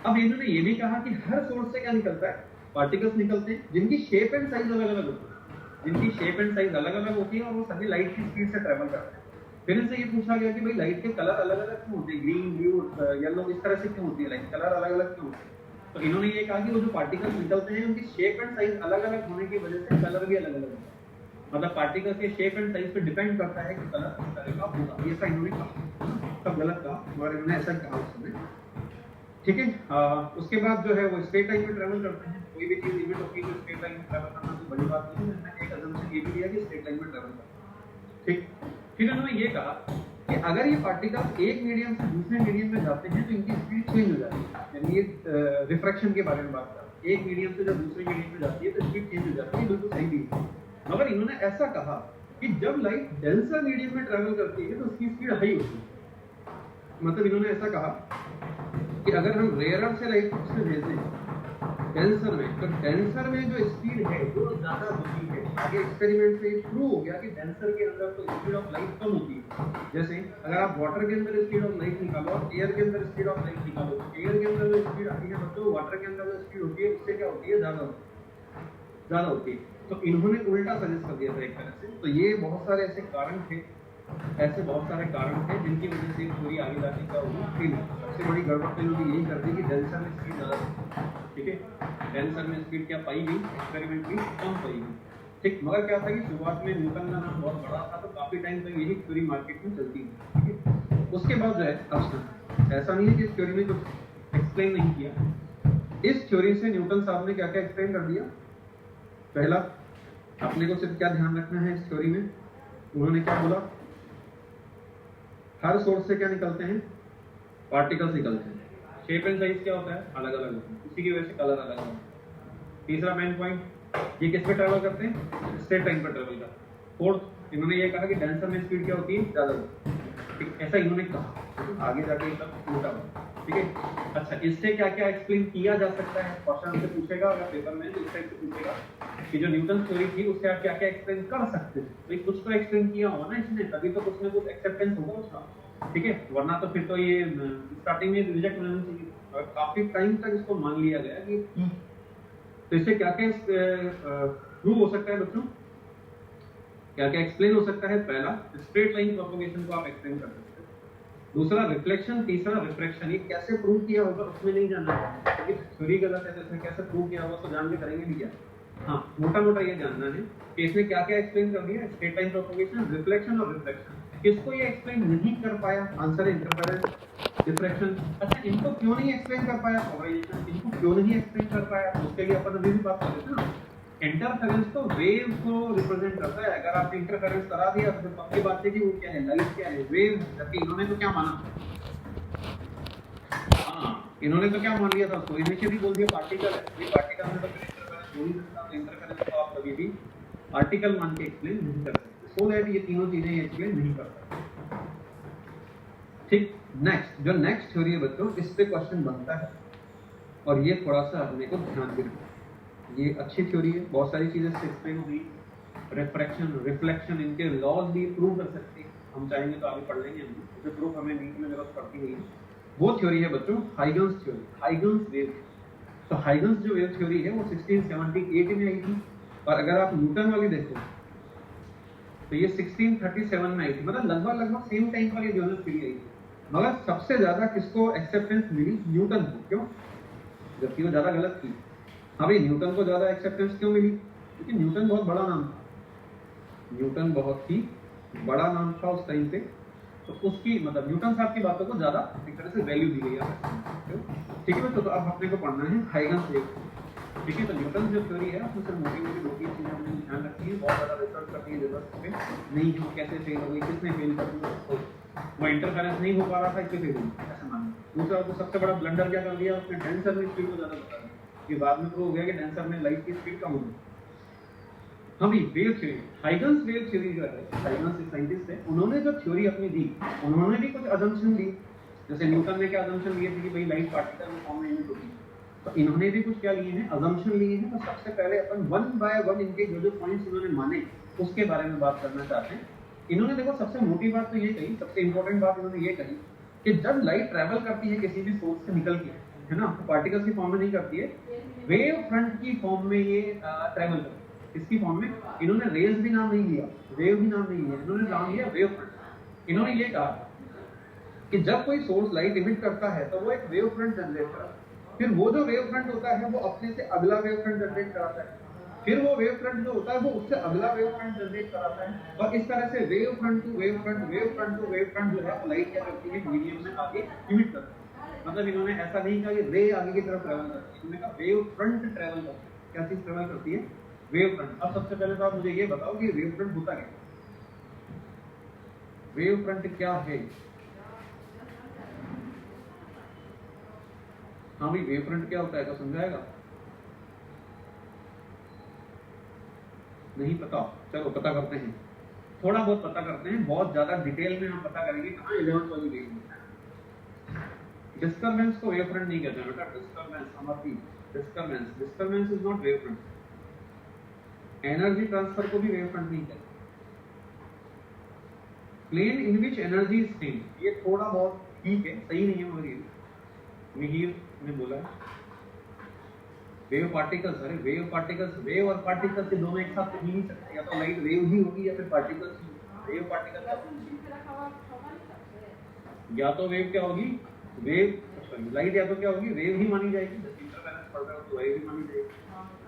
अब इन्होंने ये भी कहा कि हर सोर्स से क्या निकलता है? पार्टिकल्स निकलते हैं, जिनकी शेप एंड साइज अलग अलग होती है, जिनकी शेप एंड साइज अलग अलग होती है और वो सभी लाइट की स्पीड से ट्रेवल करते हैं। फिर इनसे ये पूछा गया कि भाई लाइट के कलर अलग अलग क्यों होते हैं? ग्रीन, ब्लू, येलो, इस तरह से क्यों होती है लाइट? कलर अलग अलग क्यों होते हैं? तो इन्होंने ये कहा कि वो जो पार्टिकल्स निकलते हैं उनकी शेप एंड साइज अलग अलग होने की वजह से कलर भी अलग अलग होता है। मतलब पार्टिकल के शेप एंड साइज पे डिपेंड करता है कि कलर किस तरह का होगा। ये ऐसा इन्होंने कहा, सब गलत कहा मगर इन्होंने ऐसा कहा उस समय, ठीक है। उसके बाद जो है वो स्ट्रेट लाइन में ट्रेवल करते हैं। कोई भी चीज लिमिट होती है तो स्ट्रेट लाइन में ट्रेवल करना कोई बड़ी बात नहीं है। मैंने एक अजम्पशन ये भी दिया कि स्ट्रेट लाइन में ट्रेवल करते हैं। ठीक, फिर उन्होंने ये कहा कि अगर ये पार्टिकल एक मीडियम से दूसरे मीडियम में जाते हैं तो इनकी स्पीड चेंज हो जाती है। यानी ये रिफ्रैक्शन के बारे में बात कर रहा है। एक मीडियम से जब दूसरे मीडियम में जाती है तो स्पीड चेंज हो जाती है, बिल्कुल सही भी है। मगर इन्होंने ऐसा कहा कि जब लाइट डेंसर मीडियम में ट्रेवल करती है तो उसकी स्पीड हाई होती है। मतलब इन्होंने ऐसा कहा कि अगर हम रेयरर से लाइट उसमें भेजें डेंसर में, तो डेंसर में जो स्पीड है वो ज्यादा होती है। आगे एक्सपेरिमेंट से प्रूव हो गया कि डेंसर के अंदर तो स्पीड ऑफ लाइट कम होती है। जैसे अगर आप वाटर के अंदर स्पीड ऑफ लाइट निकालो और एयर के अंदर स्पीड ऑफ लाइट निकालो, एयर के अंदर जो स्पीड आती है बच्चों, वाटर के अंदर जो स्पीड होती है उससे क्या होती है, ज्यादा होती है। तो इन्होंने उल्टा सजेस्ट कर दिया था एक तरह से। तो ये बहुत सारे ऐसे कारण थे, ऐसे बहुत सारे कारण थे जिनकी वजह से थ्योरी आगे जाके क्या होगी, फेल। सबसे बड़ी गड़बड़ तो इन्होंने यही कर दी कि डेंसर में स्पीड ज़्यादा थी। ठीक है, डेंसर में स्पीड क्या पाई गई, एक्सपेरिमेंट में कम पाई गई। ठीक, मगर क्या था कि शुरुआत में न्यूटन का नाम बहुत बड़ा था, तो काफ़ी टाइम तक यही थ्योरी मार्केट में चलती थी। ठीक है, उसके बाद जो है अब ऐसा नहीं है कि इस थ्योरी में कुछ एक्सप्लेन नहीं किया। इस थ्योरी से न्यूटन साहब ने क्या क्या एक्सप्लेन कर दिया। पहला, अपने को सिर्फ क्या ध्यान रखना है इस थ्योरी में, उन्होंने क्या बोला, हर सोर्स से क्या निकलते हैं, पार्टिकल्स निकलते हैं। शेप एंड साइज क्या होता है, अलग अलग होता है, इसी की वजह से कलर अलग अलग होता है। तीसरा मेन पॉइंट, ये किस पे ट्रैवल करते हैं, स्ट्रेट लाइन पर ट्रैवल करते हैं। फोर्थ, इन्होंने ये कहा कि डेंसर में स्पीड क्या होती है, ज्यादा होती है। ठीक, ऐसा इन्होंने कहा। आगे जाके सब उल्टा हुआ। ठीक है, अच्छा, इससे क्या क्या एक्सप्लेन किया जा सकता है, क्वेश्चन से पूछेगा अगर पेपर में, तो इस टाइप से पूछेगा कि जो न्यूटन थ्योरी थी उससे आप क्या क्या एक्सप्लेन कर सकते हैं। तो कुछ तो एक्सप्लेन किया होगा ना इसने, तभी तो कुछ ना कुछ एक्सेप्टेंस होगा उसका। ठीक है, वरना तो फिर तो ये स्टार्टिंग में रिजेक्ट होना चाहिए। और काफी टाइम तक इसको मान लिया गया कि तो इससे क्या क्या प्रूव हो सकता है बच्चों, क्या क्या एक्सप्लेन हो सकता है। पहला, स्ट्रेट लाइन प्रोपगेशन को आप एक्सप्लेन कर सकते हैं। दूसरा रिफ्लेक्शन, तीसरा रिफ्रैक्शन। ये कैसे प्रूव किया होगा उसमें नहीं जानना है, क्योंकि थ्योरी गलत है तो इसमें कैसे प्रूव किया होगा तो जान के करेंगे भी क्या। हाँ, मोटा मोटा ये जानना है कि इसने क्या क्या एक्सप्लेन कर दिया, स्ट्रेट लाइन प्रोपगेशन, रिफ्लेक्शन और रिफ्रैक्शन। किसको ये एक्सप्लेन नहीं कर पाया, आंसर है इंटरफेरेंस, डिफ्रैक्शन। अच्छा, इनको क्यों नहीं एक्सप्लेन कर पाया, पोलराइजेशन, इनको क्यों नहीं एक्सप्लेन कर पाया, उसके लिए अपन अभी भी बात कर रहे थे ना। इंटरफेरेंस तो वेव को रिप्रेजेंट करता है। अगर आपने इंटरफेरेंस करा दिया तो पक्की बात है कि वो क्या है, लाइट क्या है, वेव। जबकि इन्होंने तो क्या माना, हाँ, इन्होंने तो क्या मान लिया था उसको, इनिशियली बोल दिया पार्टिकल है। ये पार्टिकल में तो इंटरफेरेंस हो नहीं सकता, तो इंटरफेरेंस को आप कभी भी पार्टिकल मान के एक्सप्लेन नहीं कर सकते। सो दैट ये तीनों चीजें एक्सप्लेन नहीं कर सकते। ठीक, नेक्स्ट, जो नेक्स्ट थ्योरी है बच्चों, इस पे क्वेश्चन बनता है और ये थोड़ा सा अपने को ध्यान में रखना। ये अच्छी थ्योरी है, बहुत सारी चीजें से एक्सप्लेन हुई। रिफ्रैक्शन, रिफ्लेक्शन, इनके लॉज भी प्रूव कर सकते हैं। हम चाहेंगे तो आगे पढ़ लेंगे, हम इसे प्रूफ हमें नीट में जरूरत पड़ती नहीं है। वो थ्योरी है बच्चों हाइगन्स थ्योरी, हाइगन्स वेव। तो हाइगन्स जो वेव थ्योरी है वो 1678 में आई थी। और अगर आप न्यूटन वाली देखो तो ये 1637 में आई थी। मतलब लगभग सेम टाइम पर ये दोनों थ्योरी आई थी। मगर सबसे ज्यादा किसको एक्सेप्टेंस मिली, न्यूटन को। क्यों, जबकि वो ज्यादा गलत थी। अभी न्यूटन को ज्यादा एक्सेप्टेंस क्यों मिली, क्योंकि न्यूटन बहुत बड़ा नाम था, न्यूटन बहुत ही बड़ा नाम था उस टाइम पे। तो उसकी मतलब न्यूटन साहब की बातों को ज्यादा एक तरह से वैल्यू दी गई है। ठीक है बच्चों, तो अब अपने को पढ़ना है हाइगन्स वेव। ठीक है, तो न्यूटन जो थ्योरी है उसमें सिर्फ मोटी मोटी 2-3 चीजें हमने ध्यान रखी है। बहुत ज्यादा रिसर्च करने की जरूरत पे नहीं है। कैसे फेल हो गई, किसने फेल कर दी, वो इंटरफेरेंस नहीं हो पा रहा था इसलिए फेल हुई, ऐसा मानना। दूसरा, तो सबसे बड़ा ब्लंडर क्या कर दिया उसने, डेंसर में स्पीड को ज्यादा बता दिया। ये बाद में प्रूव हो गया कि डेंसर में लाइट की स्पीड कम होगी। अभी wave theory, Huygens wave theory जो है, हाइगन्स एक साइंटिस्ट है, उन्होंने जो थ्योरी अपनी दी, उन्होंने भी कुछ अजम्पशन दी। जैसे न्यूटन ने क्या अजम्पशन लिए थे कि भाई लाइट पार्टिकल में फॉर्म में यूनिट होती है, तो इन्होंने भी कुछ क्या लिए हैं, अजम्पशन लिए हैं। तो सबसे पहले अपन वन बाय वन इनके जो जो पॉइंट्स उन्होंने माने उसके बारे में बात करना चाहते हैं। इन्होंने देखो सबसे मोटी बात तो ये कही, सबसे इंपॉर्टेंट बात इन्होंने ये कही कि जब लाइट ट्रैवल करती है किसी भी सोर्स से निकल के, है ना, तो पार्टिकल्स की फॉर्म में नहीं करती है, वेव फ्रंट की फॉर्म में ये ट्रैवल करती है। इसकी फॉर्म में इन्होंने रेज भी नाम नहीं लिया, वेव भी नाम नहीं लिया, इन्होंने नाम लिया वेव फ्रंट। इन्होंने ये कहा कि जब कोई सोर्स लाइट इमिट करता है तो वो एक वेव फ्रंट जनरेट करता है। फिर वो जो वेव फ्रंट होता है वो अपने से अगला वेव फ्रंट जनरेट कराता है। फिर वो वेव फ्रंट जो होता है वो उससे अगला वेव फ्रंट जनरेट कराता है। और इस तरह से wave front to wave front, wave front to wave front जो है वो लाइट क्या करती है, मीडियम में आगे इमिट करती है। मतलब इन्होंने ऐसा नहीं कहा कि रे आगे की तरफ ट्रेवल करती है, इन्होंने कहा वेव फ्रंट ट्रेवल करती है। क्या चीज ट्रेवल करती है? Wave front. अब सबसे पहले तो आप मुझे ये बताओ कि वेव फ्रंट होता क्या? वेव फ्रंट क्या है? हाँ भाई, वेव फ्रंट क्या होता है, तो समझाएगा? नहीं पता? चलो पता करते हैं, थोड़ा बहुत पता करते हैं, बहुत ज्यादा डिटेल में हम पता करेंगे कहाँ 11th वाली वेव में। डिस्टर्बेंस को वेव फ्रंट नहीं कहते बेटा, डिस्टर्बेंस हमारी disturbance, disturbance is not wave front. Energy transfer को भी वेव फ्रंट नहीं कहते। Plane in which energy is same, ये थोड़ा बहुत ठीक है, सही नहीं है मगर मिहिर ने बोला है वेव पार्टिकल्स। अरे वेव पार्टिकल्स, वेव और पार्टिकल्स के दोनों एक साथ तो ही नहीं सकते, या तो लाइट वेव ही होगी या फिर पार्टिकल्स ही। वेव पार्टिकल या तो वेव क्या होगी, वेव लाइट, या तो क्या होगी, वेव ही मानी जाएगी। जब इंटरफेरेंस पढ़ रहे हो तो वेव ही मानी जाएगी,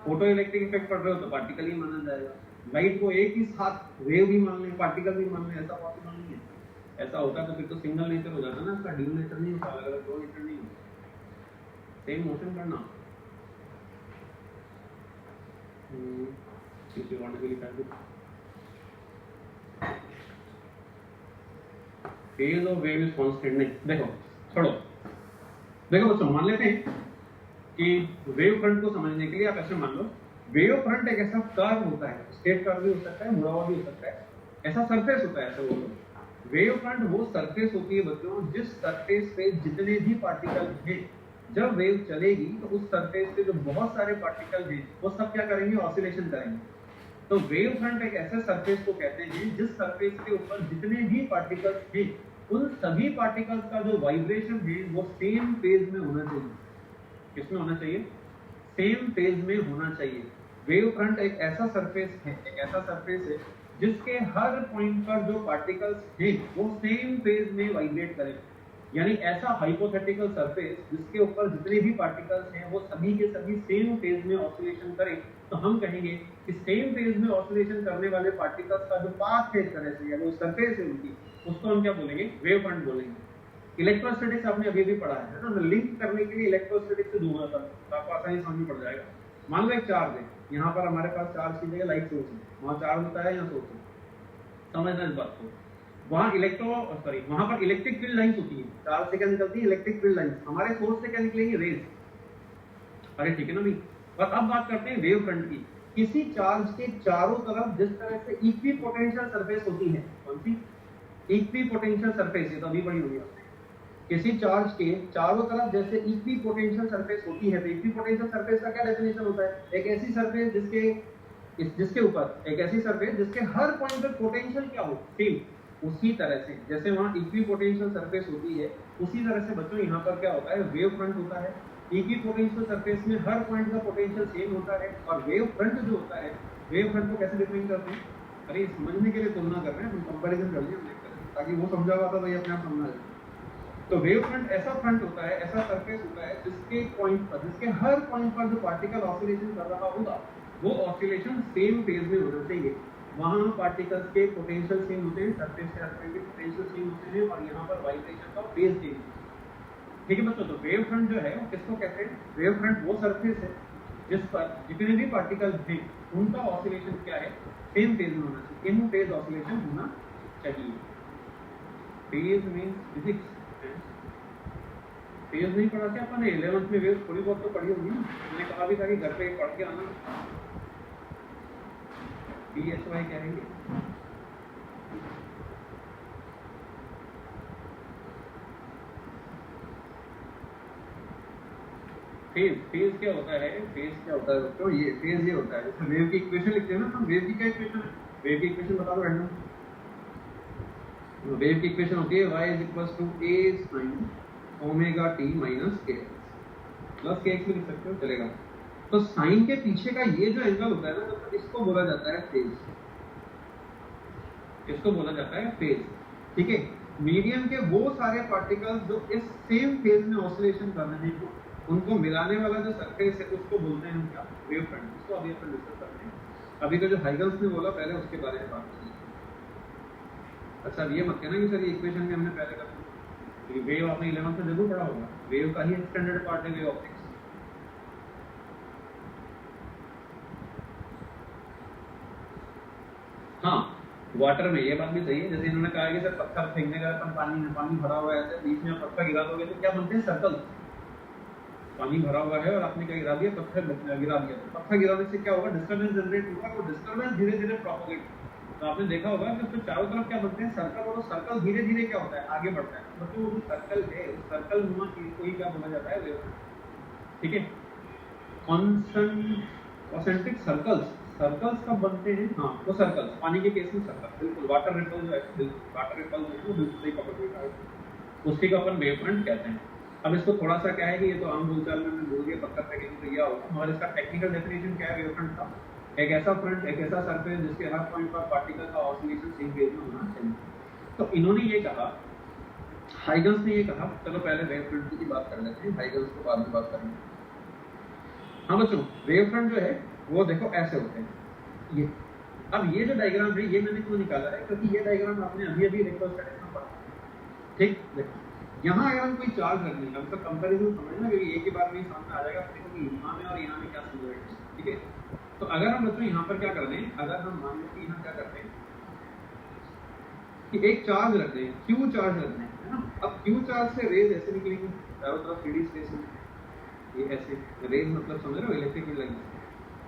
फोटो इलेक्ट्रिक इफेक्ट पढ़ रहे हो तो पार्टिकल ही माना जाएगा। लाइट को एक ही साथ वेव भी मान लें, पार्टिकल भी मान लें, ऐसा पॉसिबल नहीं है। ऐसा होता तो फिर तो सिंगल नेचर हो जाता ना, इसका ड्यूल नेचर नहीं होता, अलग अलग दो नेचर नहीं होता। सेम मोशन करना if you want to लिखा है phase of wave is constant. नहीं देखो, छोड़ो, देखो बच्चों, मान लेते हैं कि वेव फ्रंट को समझने के लिए आप ऐसे मान लो, वेव फ्रंट एक ऐसा कर्व होता है, स्ट्रेट कर्व भी हो सकता है, मुड़ा हुआ भी हो सकता है, ऐसा सरफेस होता है, ऐसे बोलो। वेव फ्रंट वो सरफेस होती है बच्चों जिस सरफेस पे जितने भी पार्टिकल हैं, जब वेव चलेगी तो उस सरफेस पे जो बहुत सारे पार्टिकल हैं वो सब क्या करेंगे, ऑसिलेशन करेंगे। तो वेव फ्रंट एक ऐसे सरफेस को कहते हैं जिस सरफेस के ऊपर जितने भी पार्टिकल्स हैं उन सभी पार्टिकल्स का जो वाइब्रेशन है वो सेम फेज में होना चाहिए। किसमें होना चाहिए? सेम फेज में होना चाहिए। वेव फ्रंट एक ऐसा सरफेस है, एक ऐसा सरफेस है जिसके हर पॉइंट पर जो पार्टिकल्स हैं वो सेम फेज में वाइब्रेट करें। यानी ऐसा हाइपोथेटिकल सरफेस जिसके ऊपर जितने भी पार्टिकल्स हैं वो सभी के सभी सेम फेज में ऑसिलेशन करें, तो हम कहेंगे कि सेम फेज में ऑसिलेशन करने वाले पार्टिकल्स का जो पाथ है, इस तरह से यानी सरफेस है उनकी, उसको हम क्या बोलेंगे? वेव फ्रंट बोलेंगे। इलेक्ट्रोस्टैटिक्स आपने अभी भी पढ़ा है ना, लिंक करने के लिए इलेक्ट्रोस्टैटिक्स से दूंगा था, तो आपको आसानी समझ में पड़ जाएगा। मान लो एक चार्ज है, यहाँ पर हमारे पास चार्ज की जगह लाइट सोर्स है, वहाँ चार्ज होता है, यहाँ सोर्स है, समझना इस बात को। वहाँ वहाँ पर इलेक्ट्रिक फील्ड लाइंस होती है, चार्ज से क्या निकलती है? Electric field lines. हमारे सोर्स से क्या निकलेंगी? रेज। अरे ठीक है ना भाई। और अब बात करते हैं वेव फ्रंट की। किसी चार्ज के चारों तरफ जिस तरह से इक्वी पोटेंशियल सरफेस होती है, कौन सी? इक्वी पोटेंशियल सरफेस, ये तो अभी बड़ी हुई है। किसी चार्ज के चारों तरफ जैसे इक्वी पोटेंशियल सरफेस होती है, तो इक्वी पोटेंशियल सरफेस का क्या डेफिनेशन होता है? एक ऐसी सरफेस जिसके ऊपर एक ऐसी सरफेस जिसके हर पॉइंट पर पोटेंशियल क्या हो, सेम। उसी तरह से जैसे वहाँ इक्वी पोटेंशियल सरफेस होती है, उसी तरह से बच्चों यहाँ पर क्या होता है? वेव फ्रंट होता है। इक्वी पोटेंशियल सरफेस में हर पॉइंट का पोटेंशियल सेम होता है। और वेव फ्रंट जो होता है, वेव फ्रंट को कैसे डिफाइन करते हैं? अरे समझने के लिए तुलना कर रहे हैं, हम कंपैरिजन कर लिए ताकि वो समझा हुआ था भाई अपने आप समझना है। तो वेव फ्रंट ऐसा फ्रंट होता है, ऐसा सरफेस होता है जिसके पॉइंट पर, जिसके हर पॉइंट पर जो पार्टिकल ऑसिलेशन कर रहा होगा वो ऑसिलेशन सेम फेज में होना चाहिए। वहाँ पार्टिकल्स के पोटेंशियल सेम होते हैं, सरफेस के हर के पोटेंशियल सेम होते हैं, और यहाँ पर वाइब्रेशन का फेज सेम। ठीक है बच्चों, तो वेव फ्रंट जो है वो किसको कहते हैं? वेव फ्रंट वो सरफेस है जिस पर जितने भी पार्टिकल हैं उनका ऑसिलेशन क्या है? सेम फेज में होना चाहिए, इन फेज ऑसिलेशन होना चाहिए। Phase means physics. फेज नहीं पढ़ा क्या अपन ने? 11th में वेव थोड़ी बहुत तो पढ़ी होगी। मैंने कहा भी था कि घर पे पढ़ के आना। PSY कहेंगे। फेज क्या होता है? फेज क्या होता है दोस्तों? ये फेज ये होता है, जैसे वेव की इक्वेशन लिखते हैं ना हम, वेव की क्या इक्वेशन है? वेव की इक्वेशन बता दो रैंडम। वेव की इक्वेशन होती है y = a sin omega t minus kx plus kx भी लिख सकते हो, चलेगा। तो साइन के पीछे का ये जो एंगल होता है ना, तो इसको बोला जाता है फेज। इसको बोला जाता है फेज। ठीक है, मीडियम के वो सारे पार्टिकल्स जो इस सेम फेज में ऑसिलेशन कर रहे हैं, उनको मिलाने वाला जो सरफेस है उसको बोलते हैं हम क्या? Wave front. इसको अभी अपन डिस्कस करते हैं। अभी तो जो हाइगन्स ने बोला पहले उसके बारे में बात की। अच्छा, ये मत कहना कि सर ये इक्वेशन में हमने पहले कर वेव आपने 11th में जरूर पढ़ा होगा, वेव का ही एक्सटेंडेड पार्ट है वेव ऑप्टिक्स। हाँ, वाटर में ये बात भी सही है, जैसे इन्होंने कहा कि सर पत्थर फेंकने का पानी भरा हुआ है, बीच में पत्थर गिरा दोगे तो क्या बनते हैं सर्कल। पानी भरा हुआ है और आपने क्या गिरा दिया, पत्थर गिरा दिया, तो पत्थर गिराने से क्या होगा, डिस्टर्बेंस जनरेट होगा, वो डिस्टर्बेंस धीरे धीरे प्रोपोगेट। तो आपने देखा होगा कि तो चारों तरफ क्या बनते हैं सर्कल, और सर्कल धीरे धीरे क्या होता है आगे बढ़ता है, मतलब वो सर्कल है, सर्कल नुमा चीज को ही क्या बोला जाता है वेवफ्रंट। ठीक है, कॉन्सेंट्रिक सर्कल्स, सर्कल्स कब बनते हैं, हाँ वो सर्कल्स पानी के केस में सर्कल, बिल्कुल वाटर रिपल जो है, वाटर रिपल जो है वो बिल्कुल सही पकड़ लिया है, उसके को अपन वेवफ्रंट कहते हैं। अब इसको थोड़ा सा क्या है कि ये तो आम बोलचाल में मैं बोल दिया पत्थर फेंकेंगे तो यह होगा, और इसका टेक्निकल डेफिनेशन क्या है वेवफ्रंट का, एक ऐसा फ्रंट, एक ऐसा सरफेस जिसके हर पॉइंट पर पार्टिकल का ऑसिलेशन सेम फेज में होना चाहिए। तो इन्होंने ये कहा, हाइगन्स ने ये कहा, चलो पहले वेवफ्रंट की बात कर लेते हैं, हाइगन्स को बाद में बात करेंगे। हाँ बच्चों, वेवफ्रंट जो है वो देखो ऐसे होते हैं ये। अब ये जो डायग्राम है ये मैंने क्यों निकाला है, क्योंकि ये डायग्राम आपने अभी अभी इलेक्ट्रोस्टैटिक्स में पढ़ा। ठीक, देखो यहाँ अगर हम कोई चार्ज रख लें, हम सब कंपैरिजन समझना, क्योंकि एक ही बार में ही सामने आ जाएगा अपने को कि यहाँ में और यहाँ में क्या सिमिलरिटी है। ठीक है, तो अगर हम बच्चों यहाँ पर क्या कर दें, अगर हम मान लो कि यहाँ क्या करते हैं कि एक चार्ज रख दें, क्यू चार्ज रख दें, है ना। अब क्यू चार्ज से रेज ऐसे निकलेंगी चारों तरफ 3D स्पेस में, ये ऐसे रेज मतलब समझ रहे हो, इलेक्ट्रिक लाइन।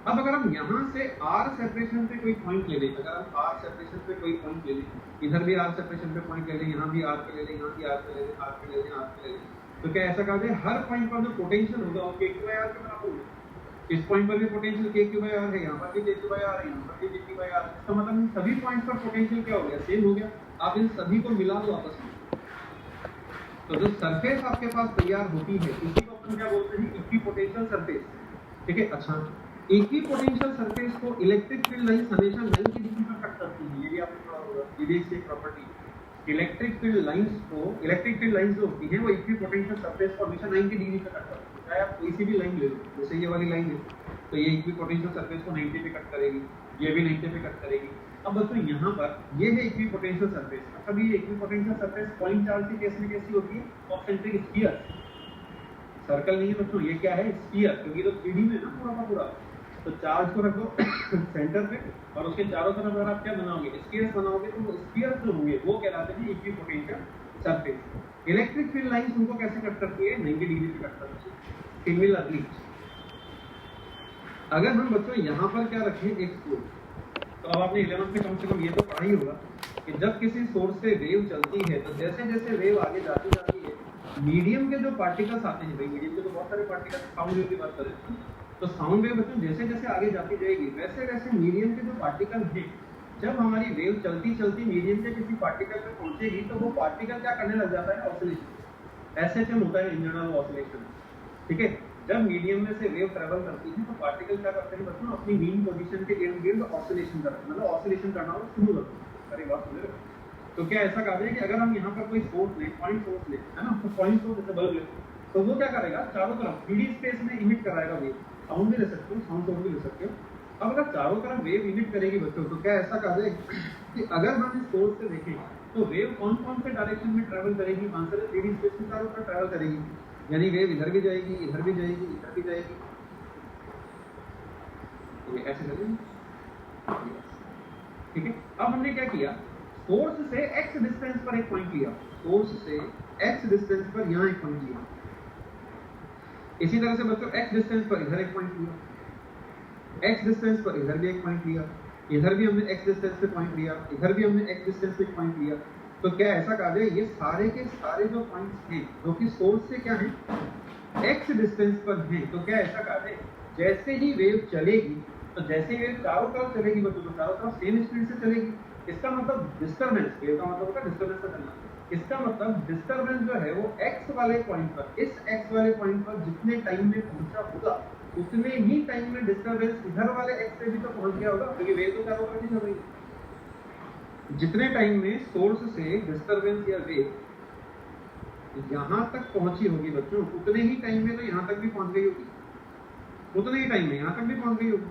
अब अगर हम यहाँ से आर सेपरेशन पे कोई पॉइंट ले लें, अगर हम आर सेपरेशन पे कोई पॉइंट ले लें, इधर भी आर सेपरेशन पे पॉइंट ले लें, यहाँ भी आर पे ले लें, यहाँ भी आर पे ले लें, आर पे ले लें, आर पे ले लें, तो क्या ऐसा कहा जाए हर पॉइंट पर जो पोटेंशियल होगा वो के क्यू बाई आर के बराबर होगा। इस पॉइंट पर भी पोटेंशियल के क्यू बाई आर है, यहाँ पर भी के क्यू बाई आर है, यहाँ पर भी के क्यू बाई आर है, इसका मतलब इन सभी पॉइंट पर पोटेंशियल क्या हो गया, सेम हो गया। आप इन सभी को मिला दो आपस में, तो जो सरफेस आपके पास तैयार होती है इसी को अपन क्या बोलते हैं, इक्विपोटेंशियल सरफेस। ठीक है, अच्छा इक्विपोटेंशियल सरफेस को इलेक्ट्रिक फील्ड लाइंस हमेशा 90 डिग्री पर कट करती है, ये भी आपने पढ़ा होगा, ये इसकी प्रॉपर्टी। इलेक्ट्रिक फील्ड लाइंस जो होती हैं वो इक्विपोटेंशियल सरफेस को हमेशा 90 डिग्री पर कट करती है। चाहे आप कोई सी भी लाइन ले लो, जैसे ये वाली लाइन है तो ये इक्विपोटेंशियल सरफेस को 90 पे कट करेगी, ये भी 90 पे कट करेगी। अब बच्चों यहाँ पर ये है इक्विपोटेंशियल सरफेस। अब ये इक्विपोटेंशियल सरफेस पॉइंट चार्ज के केस में कैसी होती है, कॉन्सेंट्रिक स्फीयर, सर्कल नहीं है बच्चों, ये क्या है स्फीयर, क्योंकि तो 3D में ना पूरा का पूरा। तो चार्ज को रख दो सेंटर पे और उसके चारों तरफ अगर आप क्या बनाओगे, स्फीयर्स बनाओगे, तो वो स्फीयर्स जो होंगे वो कहलाते हैं equipotential surface. Electric field lines उनको कैसे कट करती है, 90 डिग्री पे कट करती है। सिमिलरली अगर हम बच्चों यहाँ पर क्या रखें एक सोर्स, तो अब आपने 11th में कम से कम ये तो पढ़ा ही होगा कि जब किसी सोर्स से वेव चलती है तो जैसे जैसे वेव आगे जाती जाती है, मीडियम के जो पार्टिकल्स आते हैं, भाई मीडियम के तो बहुत सारे पार्टिकल्स, साउंड वेव की बात करें तो साउंड वेव बच्चों जैसे जैसे आगे जाती जाएगी वैसे वैसे मीडियम के जो पार्टिकल हैं, जब हमारी वेव चलती चलती मीडियम के किसी पार्टिकल पे पहुंचेगी तो वो पार्टिकल क्या करने लग जाता है, ऑसिलेशन। एसएचएम होता है इन जनरल ऑसिलेशन। ठीक है, जब मीडियम में से वेव ट्रेवल करती है तो पार्टिकल क्या करते हैं बच्चों, अपनी मीन पोजीशन के इर्द गिर्द ऑसिलेशन करते हैं, मतलब ऑसिलेशन करना वो शुरू करते हैं। अरे बात सुन रहे हो? तो क्या ऐसा कहा जाए कि अगर हम यहाँ पर कोई सोर्स ले, पॉइंट सोर्स ले, है ना, तो पॉइंट सोर्स जैसे बल्ब ले, तो वो क्या करेगा, चारों तरफ 3D स्पेस में इमिट कराएगा वेव। साउंड भी ले सकते हो, साउंड सोर्स भी ले सकते हो। अब अगर चारों तरफ वेव इमिट करेगी बच्चों, तो क्या ऐसा कहा जाए कि अगर हम इस सोर्स से देखें तो वेव कौन कौन से डायरेक्शन में ट्रेवल करेगी, आंसर है 3D स्पेस में चारों तरफ ट्रेवल करेगी, यानी वेव इधर भी जाएगी, इधर भी जाएगी, इधर भी जाएगी, तो ऐसे करेगी। ठीक है, अब हमने क्या किया, सोर्स से x डिस्टेंस पर एक पॉइंट लिया, सोर्स से x डिस्टेंस पर यहाँ एक पॉइंट लिया, इसी तरह से बच्चों x डिस्टेंस पर इधर एक पॉइंट लिया, x डिस्टेंस पर इधर भी एक पॉइंट लिया, इधर भी हमने x डिस्टेंस पे पॉइंट लिया, इधर भी हमने x डिस्टेंस पे पॉइंट लिया। तो क्या ऐसा कहा जाए ये सारे के सारे जो पॉइंट्स हैं जो कि सोर्स से क्या है, x डिस्टेंस पर हैं, तो क्या ऐसा कहा जाए जैसे ही वेव चलेगी, तो जैसे वेव चारों तरफ चलेगी बच्चों, तो चारों तरफ सेम स्पीड से चलेगी। इसका मतलब डिस्टर्बेंस, वेव का मतलब होता है डिस्टर्बेंस का चलना, इसका मतलब डिस्टर्बेंस जो है वो x वाले पॉइंट पर, इस x वाले पॉइंट पर जितने टाइम में पहुंचा होगा उतने ही टाइम में डिस्टर्बेंस इधर वाले x पे भी तो पहुंच गया होगा, क्योंकि वेव तो चारों तरफ ही चल रही है। जितने टाइम में सोर्स से डिस्टर्बेंस या वेव यहाँ तक पहुंची होगी बच्चों, उतने ही टाइम में तो यहाँ तक भी पहुंच गई होगी, उतने ही टाइम में यहाँ तक भी पहुंच गई होगी,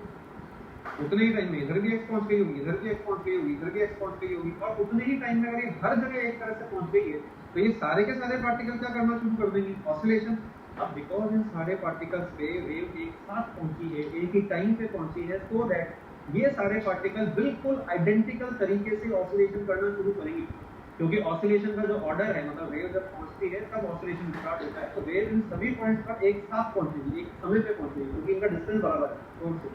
उतने ही टाइम में इधर भी x पहुंच गई होगी, इधर भी x पहुंच गई होगी, इधर भी x पहुंच गई होगी, और उतने ही टाइम में अगर ये हर जगह एक तरह से पहुंच गई है तो ये सारे के सारे पार्टिकल क्या करना शुरू कर देंगे, ऑसिलेशन। अब बिकॉज इन सारे पार्टिकल्स पे वेव एक साथ पहुंची है, एक ही टाइम पे पहुंची है, सो दैट ये सारे पार्टिकल बिल्कुल आइडेंटिकल तरीके से ऑसिलेशन करना शुरू करेंगे। क्योंकि ऑसिलेशन का जो ऑर्डर है, मतलब वेव जब पहुंचती है तब ऑसिलेशन स्टार्ट होता है, तो वेव इन सभी पॉइंट्स पर एक साथ पहुंचेगी, एक समय पे पहुंचेगी, क्योंकि इनका डिस्टेंस बराबर है सोर्स से।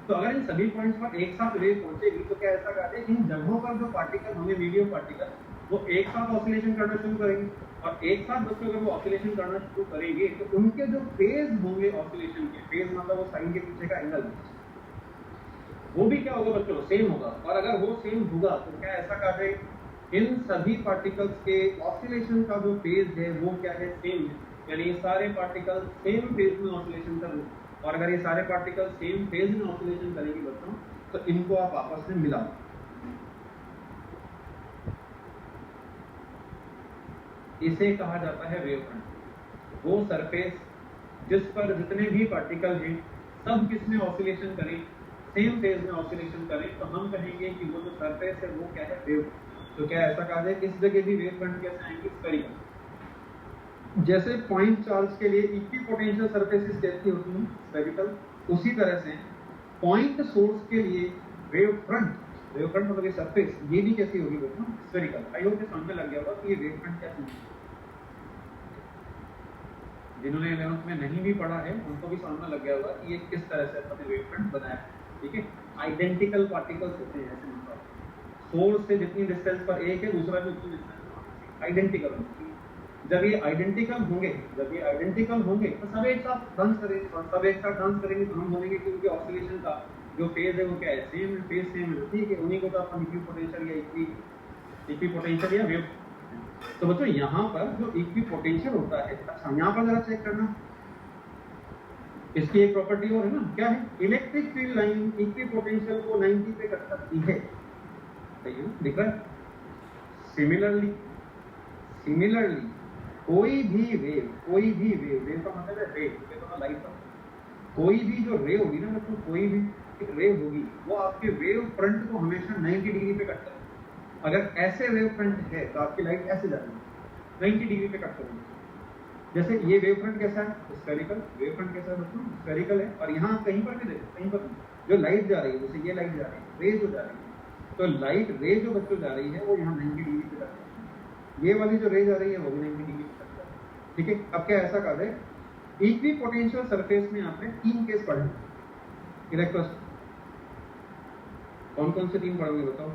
तो अगर इन सभी पॉइंट्स पर एक साथ वेव पहुंचेगी तो क्या ऐसा कहते हैं इन जगहों पर जो पार्टिकल होंगे, मीडियम पार्टिकल, वो एक साथ ऑसिलेशन करना शुरू करेंगे। और एक साथ बच्चों अगर वो ऑसिलेशन करना शुरू करेंगे तो उनके जो फेज होंगे ऑसिलेशन के, फेज मतलब वो साइन के पीछे का एंगल, वो भी क्या होगा बच्चों, सेम होगा। और अगर वो सेम होगा तो क्या ऐसा कहा जाए इन सभी पार्टिकल्स के ऑसिलेशन का जो फेज है वो क्या है, सेम है। यानी ये सारे पार्टिकल सेम फेज में ऑसिलेशन करेंगे। और अगर ये सारे पार्टिकल सेम फेज में ऑसिलेशन करेंगे बच्चों तो इनको आप आपस में मिलाओ। इसे कहा जाता है वेव फ्रंट। वो सरफेस जिस पर जितने भी पार्टिकल हैं सब किसमें ऑसिलेशन करें, सेम फेज में ऑसिलेशन करें, तो हम कहेंगे कि वो जो सरफेस है वो क्या है, वेव। तो क्या ऐसा कहा जाए इस जगह भी वेव फ्रंट कैसे आएंगे, स्फेरिकल। जैसे पॉइंट चार्ज के लिए इक्विपोटेंशियल सरफेसेस कैसी होती हैं, स्फेरिकल, उसी तरह से पॉइंट सोर्स के लिए वेव फ्रंट मतलब ये सरफेस, ये भी कैसी होगी बच्चों, स्फेरिकल। आई होप समझ में लग गया होगा कि ये वेव फ्रंट कैसी है। जिन्होंने 11th में नहीं भी पढ़ा है उनको भी समझ में लग गया होगा कि ये किस तरह से अपने वेव फ्रंट बनाया है। ठीक है, आइडेंटिकल पार्टिकल्स होते हैं ऐसे, मतलब सोर्स से जितनी डिस्टेंस पर एक है दूसरा भी उतनी डिस्टेंस पर आइडेंटिकल होगी। जब ये आइडेंटिकल होंगे तो सब एक साथ डांस करेंगे, और सब एक साथ डांस करेंगे तो हम बोलेंगे कि उनके ऑसिलेशन का जो फेज है वो क्या है, सेम है, फेज सेम है। ठीक है, उन्हीं को तो अपन इक्विपोटेंशियल या इक्विपोटेंशियल या वेव। तो बच्चों यहाँ पर जो इक्विपोटेंशियल होता है, अच्छा यहाँ पर जरा चेक करना, इसकी एक प्रॉपर्टी और है ना, क्या है, इलेक्ट्रिक फील्ड लाइन इक्विपोटेंशियल को 90 पे कट सकती है। सही है, दिख रहा है। सिमिलरली कोई भी वेव का मतलब है रे, तो लाइट का कोई भी जो रे होगी ना बच्चों, कोई भी रे होगी वो आपके वेव फ्रंट को हमेशा 90 डिग्री पे कट करेगी। अगर ऐसे वेव फ्रंट है तो आपकी लाइट ऐसे जाएगी, 90 डिग्री पे कट करेगी। जैसे ये वेव फ्रंट कैसा है, स्फेरिकल। वेव फ्रंट कैसा है बच्चों, स्फेरिकल है। और यहाँ कहीं पर भी देखो, कहीं पर जो लाइट जा रही है, जैसे ये लाइट जा रही है, रे जो जा रही है, तो लाइट रे जो बच्चों जा रही है वो यहाँ 90 डिग्री पे कट करेगी। ये वाली जो रे जा रही है वो भी 90 डिग्री पे कट करेगी। ठीक है, अब क्या ऐसा कर दे, इक्विपोटेंशियल सरफेस में आपने 3 केस पढ़े इलेक्ट्रोस्टैटिक। कौन कौन से 3 पढ़ोगे बताओ।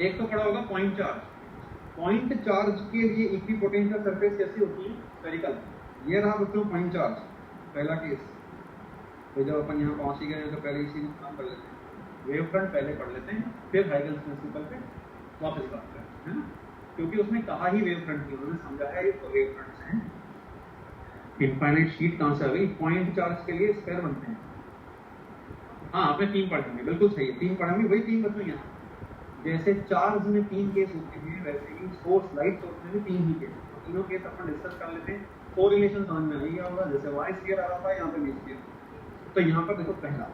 एक तो पढ़ा होगा पॉइंट चार्ज के लिए इक्विपोटेंशियल सरफेस कैसी होती है, स्फेरिकल। ये रहा बच्चों पॉइंट चार्ज, पहला केस। तो जब अपन यहाँ पहुंच ही गए तो पहले इसी को काम कर लेते हैं, वेव फ्रंट पहले पढ़ लेते हैं, फिर हाइगन्स प्रिंसिपल पे वापस बात करते हैं ना, क्योंकि उसने कहा ही वेव फ्रंट की, उन्होंने समझाया ये तो वेव फ्रंट है। इनफाइनाइट शीट कहां से आ गई, पॉइंट चार्ज के लिए स्फीयर बनते हैं। हाँ, आपने 3 पढ़ेंगे, बिल्कुल सही है, 3 पढ़ेंगे, वही 3 बच्चों यहाँ। जैसे चार्ज में 3 केस होते हैं, वैसे ही सोर्स लाइट सोर्स में भी 3 ही केस। तो तीनों केस अपन डिस्कस कर लेते हैं, कोरिलेशन समझ में नहीं होगा। जैसे वाई स्फीयर आ रहा था, यहाँ पे भी स्फीयर। तो यहाँ पर देखो, पहला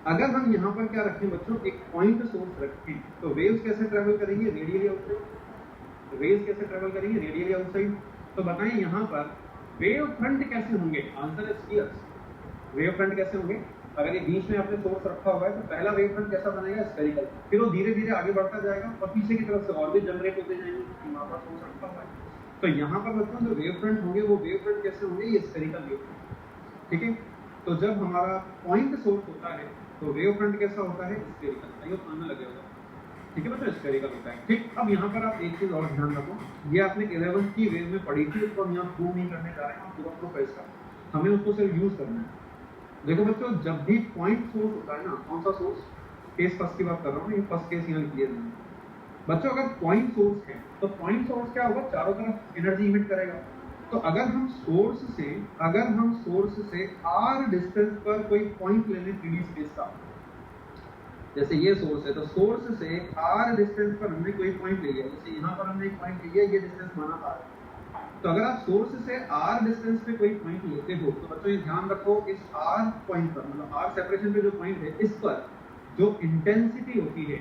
अगर हम यहाँ पर क्या रखें बच्चों, एक पॉइंट सोर्स रखें तो वेव्स कैसे ट्रेवल करेंगे, रेडियली आउटसाइड। वेव्स कैसे ट्रेवल करेंगे, रेडियली आउटसाइड। तो बताएं यहाँ पर वेव फ्रंट कैसे होंगे, answer is yes. Wave front कैसे होंगे, अगर ये बीच में आपने सोर्स रखा हुआ है तो पहला वेव फ्रंट कैसा बनेगा, स्फेरिकल। फिर वो धीरे धीरे आगे बढ़ता जाएगा और पीछे की तरफ से और भी जनरेट होते जाएंगे, वहां पर सोर्स रखा हुआ है। तो यहाँ पर बच्चों जो वेव फ्रंट होंगे वो वेव फ्रंट कैसे होंगे, ये स्फेरिकल वेव फ्रंट। ठीक है, तो जब हमारा पॉइंट सोर्स होता है तो वेव फ्रंट कैसा होता है, स्फेरिकल। आइए समझने लगे होगा। ठीक है बच्चों, स्फेरिकल होता है। ठीक, अब यहाँ पर आप एक चीज और ध्यान रखो, ये आपने 11th की वेव में पढ़ी थी, उसको हम यहाँ प्रूव नहीं करने जा रहे हैं, पूरा प्रूफ है इसका, हमें उसको सिर्फ यूज करना है। देखो बच्चों, जब भी पॉइंट सोर्स होता है ना, कौन सा सोर्स, केस फर्स्ट की बात कर रहा हूँ, ये फर्स्ट केस यहाँ क्लियर नहीं है बच्चों। अगर पॉइंट सोर्स है तो पॉइंट सोर्स क्या होगा, चारों तरफ एनर्जी इमिट करेगा। तो अगर हम सोर्स से r डिस्टेंस पर कोई पॉइंट ले लें 3D स्पेस का, जैसे ये सोर्स है तो सोर्स से r डिस्टेंस पर हमने कोई पॉइंट ले लिया, जैसे यहाँ पर हमने एक पॉइंट लिया, ये डिस्टेंस माना r। तो अगर आप सोर्स से r डिस्टेंस पे कोई पॉइंट लेते हो तो बच्चों ये ध्यान रखो, इस r पॉइंट पर, मतलब r सेपरेशन पे जो पॉइंट है, इस पर जो इंटेंसिटी होती है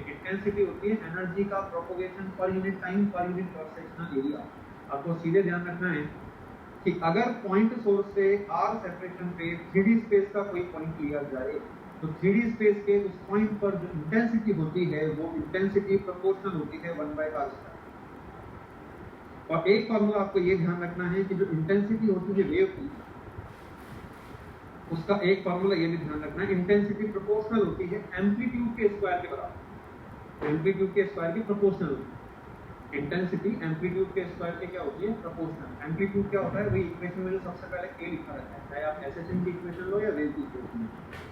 एनर्जी का propagation per unit time per unit cross sectional area. आपको सीधे ध्यान रखना है कि अगर पॉइंट सोर्स से आर सेपरेशन पे 3D स्पेस का कोई पॉइंट लिया जाए तो 3D स्पेस के उस पॉइंट पर जो इंटेंसिटी होती है वो इंटेंसिटी प्रोपोर्शनल होती है 1/r²। और एक फॉर्मूला आपको ये ध्यान रखना है कि जो इंटेंसिटी होती है वेव की, उसका एक फॉर्मूला ये भी ध्यान रखना है, इंटेंसिटी प्रोपोर्शनल होती है एम्पलीट्यूड के स्क्वायर के बराबर। एम्पलीट्यूड के स्क्वायर की प्रोपोर्शनल होती है इंटेंसिटी, एम्पलीट्यूड के स्क्वायर के क्या होती है, प्रोपोर्शनल। एम्पलीट्यूड क्या होता है, वही इक्वेशन में जो सबसे पहले k लिखा रहता है, चाहे आप एसएसएन की इक्वेशन लो या वेव की इक्वेशन,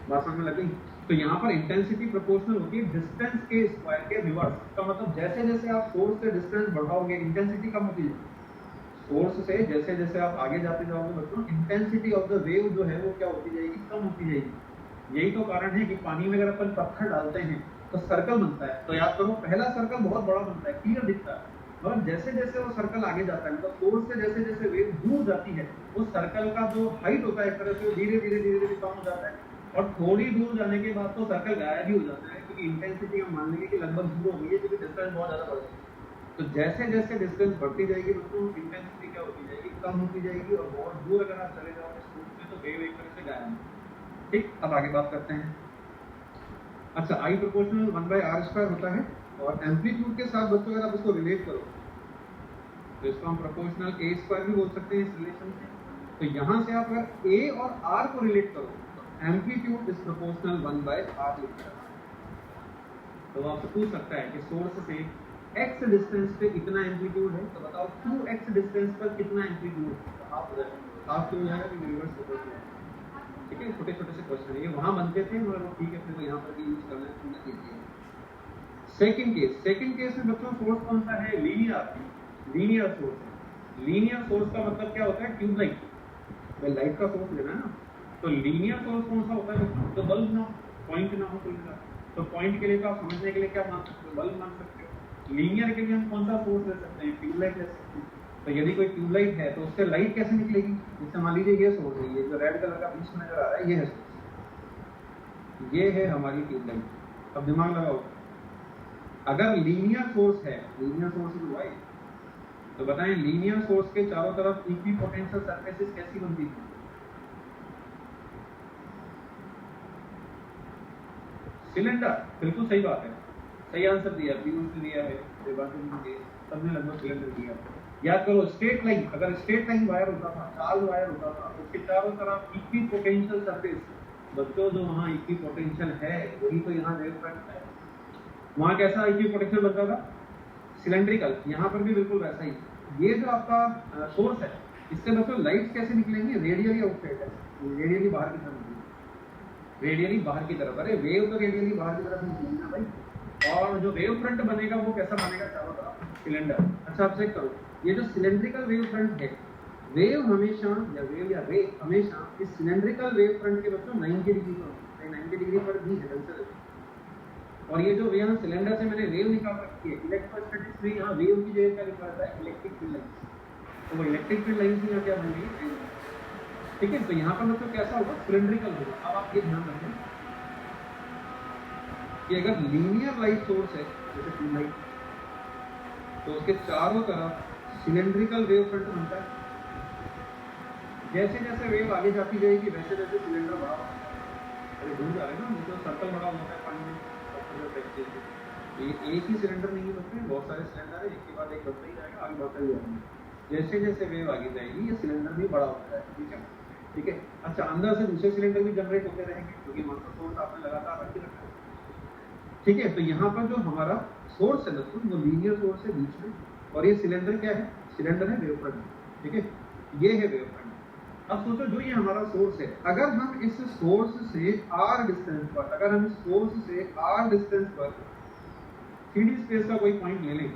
बात समझ में लग गई। तो यहाँ पर इंटेंसिटी प्रोपोर्शनल होती है डिस्टेंस के स्क्वायर के रिवर्स। इसका मतलब जैसे जैसे आप सोर्स से डिस्टेंस बढ़ाओगे इंटेंसिटी कम होती है। सोर्स से जैसे जैसे आप आगे जाते जाओगे बच्चों, इंटेंसिटी ऑफ द वेव जो है वो क्या होती जाएगी, कम होती जाएगी। यही तो कारण है कि पानी में अगर अपन पत्थर डालते हैं तो सर्कल बनता है। तो याद करो, पहला सर्कल बहुत बड़ा बनता है, क्लियर दिखता है, और जैसे जैसे वो सर्कल आगे जाता है, मतलब सोर्स से जैसे जैसे वेव दूर जाती है, उस सर्कल का जो हाइट होता है एक तरह से वो धीरे धीरे कम हो जाता है, और थोड़ी दूर जाने के बाद तो सर्कल गायब ही हो जाता है, क्योंकि इंटेंसिटी हम मान लेंगे कि लगभग 0 हो गई है, क्योंकि डिस्टेंस बहुत ज्यादा बढ़ गई। तो जैसे जैसे डिस्टेंस बढ़ती जाएगी दोस्तों, इंटेंसिटी क्या होती जाएगी, कम होती जाएगी, और बहुत दूर अगर आप चले जाओगे सोर्स में तो वेव एक तरह से गायब है। ठीक, अब आगे बात करते हैं। अच्छा, I प्रोपोर्शनल 1/r² होता है, और एम्पलीट्यूड के साथ बच्चों अगर आप इसको रिलेट करो तो इसको हम प्रोपोर्शनल a² भी बोल सकते हैं इस रिलेशन से। तो यहाँ से आप अगर a और r को रिलेट करो तो एम्पलीट्यूड इज प्रोपोर्शनल 1/r लिखा है। तो आपसे पूछ सकता है कि सोर्स से x डिस्टेंस पे इतना एम्पलीट्यूड है, तो बताओ 2x डिस्टेंस पर कितना एम्पलीट्यूड है, तो हाफ क्यों जाएगा, कि रिवर्स प्रोपोर्शनल। ठीक है, छोटे छोटे से क्वेश्चन ये वहां बनते थे, मगर ठीक है फिर यहाँ पर भी यूज करना है, तुमने कीजिए। सेकंड केस में बच्चों सोर्स कौन सा है, लीनियर सोर्स है। लीनियर सोर्स का मतलब क्या होता है, ट्यूबलाइट, लाइट का सोर्स लेना है ना, तो लीनियर सोर्स कौन सा होता है, तो बल्ब ना, पॉइंट ना हो कोई का, तो पॉइंट के लिए तो आप समझने के लिए क्या मान सकते हो, बल्ब मान सकते हो। लीनियर के लिए हम कौन सा सोर्स ले सकते हैं, ट्यूबलाइट ले सकते हैं। तो यदि कोई ट्यूबलाइट है तो उससे लाइट कैसे निकलेगी, जैसे मान लीजिए ये सोर्स है, ये जो रेड कलर का बीच में नजर आ रहा है, ये है सोर्स, ये है हमारी ट्यूबलाइट। अब दिमाग लगाओ, अगर लीनियर सोर्स है, लीनियर सोर्स इज वाइट, तो बताएं लीनियर सोर्स के चारों तरफ इक्विपोटेंशियल सरफेसेस कैसी बनती थी, सिलेंडर। बिल्कुल सही बात है, सही आंसर दिया, पीयूष ने दिया है, सबने लगभग सिलेंडर दिया। याद करो, स्ट्रेट लाइन, अगर स्ट्रेट लाइन वायर होता था, चार्ज वायर होता था, उसके चारों तरफ इक्विपोटेंशियल सरफेस, बच्चों जो वहाँ इक्विपोटेंशियल है वही तो यहाँ वेव फ्रंट है। वहाँ कैसा इक्विपोटेंशियल बनता था, सिलेंड्रिकल, यहाँ पर भी बिल्कुल वैसा ही। ये जो आपका सोर्स है, इससे बच्चों लाइट्स कैसे निकलेंगी, रेडियली आउटसाइड है, रेडियली बाहर की तरफ निकलेगी, रेडियली बाहर की तरफ। अरे वेव तो रेडियली बाहर की तरफ निकलेगी ना भाई, और जो वेव फ्रंट बनेगा वो कैसा बनेगा, चारों तरफ सिलेंडर। अच्छा, आप चेक करो, ये जो सिलेंड्रिकल वेव फ्रंट है, वेव हमेशा या वेव या रे हमेशा इस सिलेंड्रिकल वेव फ्रंट के बच्चों 90 डिग्री पर, 90 डिग्री पर भी है। और ये जो यहाँ सिलेंडर से मैंने वेव निकाल रखी है, इलेक्ट्रोस्टैटिक्स में यहाँ वेव की जगह क्या लिखा रहता है, इलेक्ट्रिक फील्ड लाइन्स। तो वो इलेक्ट्रिक फील्ड लाइन्स यहाँ क्या बन गई, ठीक है। तो यहाँ पर मतलब कैसा होगा, सिलेंड्रिकल होगा। अब आप ये ध्यान रखें कि अगर लीनियर लाइट सोर्स है जैसे ट्यूबलाइट, तो उसके चारों तरफ सिलेंड्रिकल वेव फ्रंट बनता है। जैसे जैसे वेव आगे जाती जाएगी वैसे वैसे सिलेंडर बड़ा होता है। अरे दूर जा रहे हैं ना, तो सर्कल बड़ा होता है पानी में, ये एक ही सिलेंडर नहीं बनते हैं, बहुत सारे सिलेंडर है, एक के बाद एक बनता ही जाएगा, आगे बढ़ता ही जाएगा। जैसे जैसे वेव आगे जाएगी ये सिलेंडर भी बड़ा होता है, ठीक है। अच्छा, अंदर से दूसरे सिलेंडर भी जनरेट होते रहेंगे, क्योंकि मास्टर सोर्स आपने लगातार रख के रखा है, ठीक है। तो यहाँ पर जो हमारा सोर्स है दोस्तों, वो लीनियर सोर्स है बीच में, और ये सिलेंडर क्या है, सिलेंडर है वेव फ्रंट, ठीक है, ये है वेव फ्रंट। अब सोचो, जो ये हमारा सोर्स है, अगर हम इस सोर्स से r डिस्टेंस पर, अगर हम इस सोर्स से r डिस्टेंस पर 3D स्पेस का कोई पॉइंट ले लें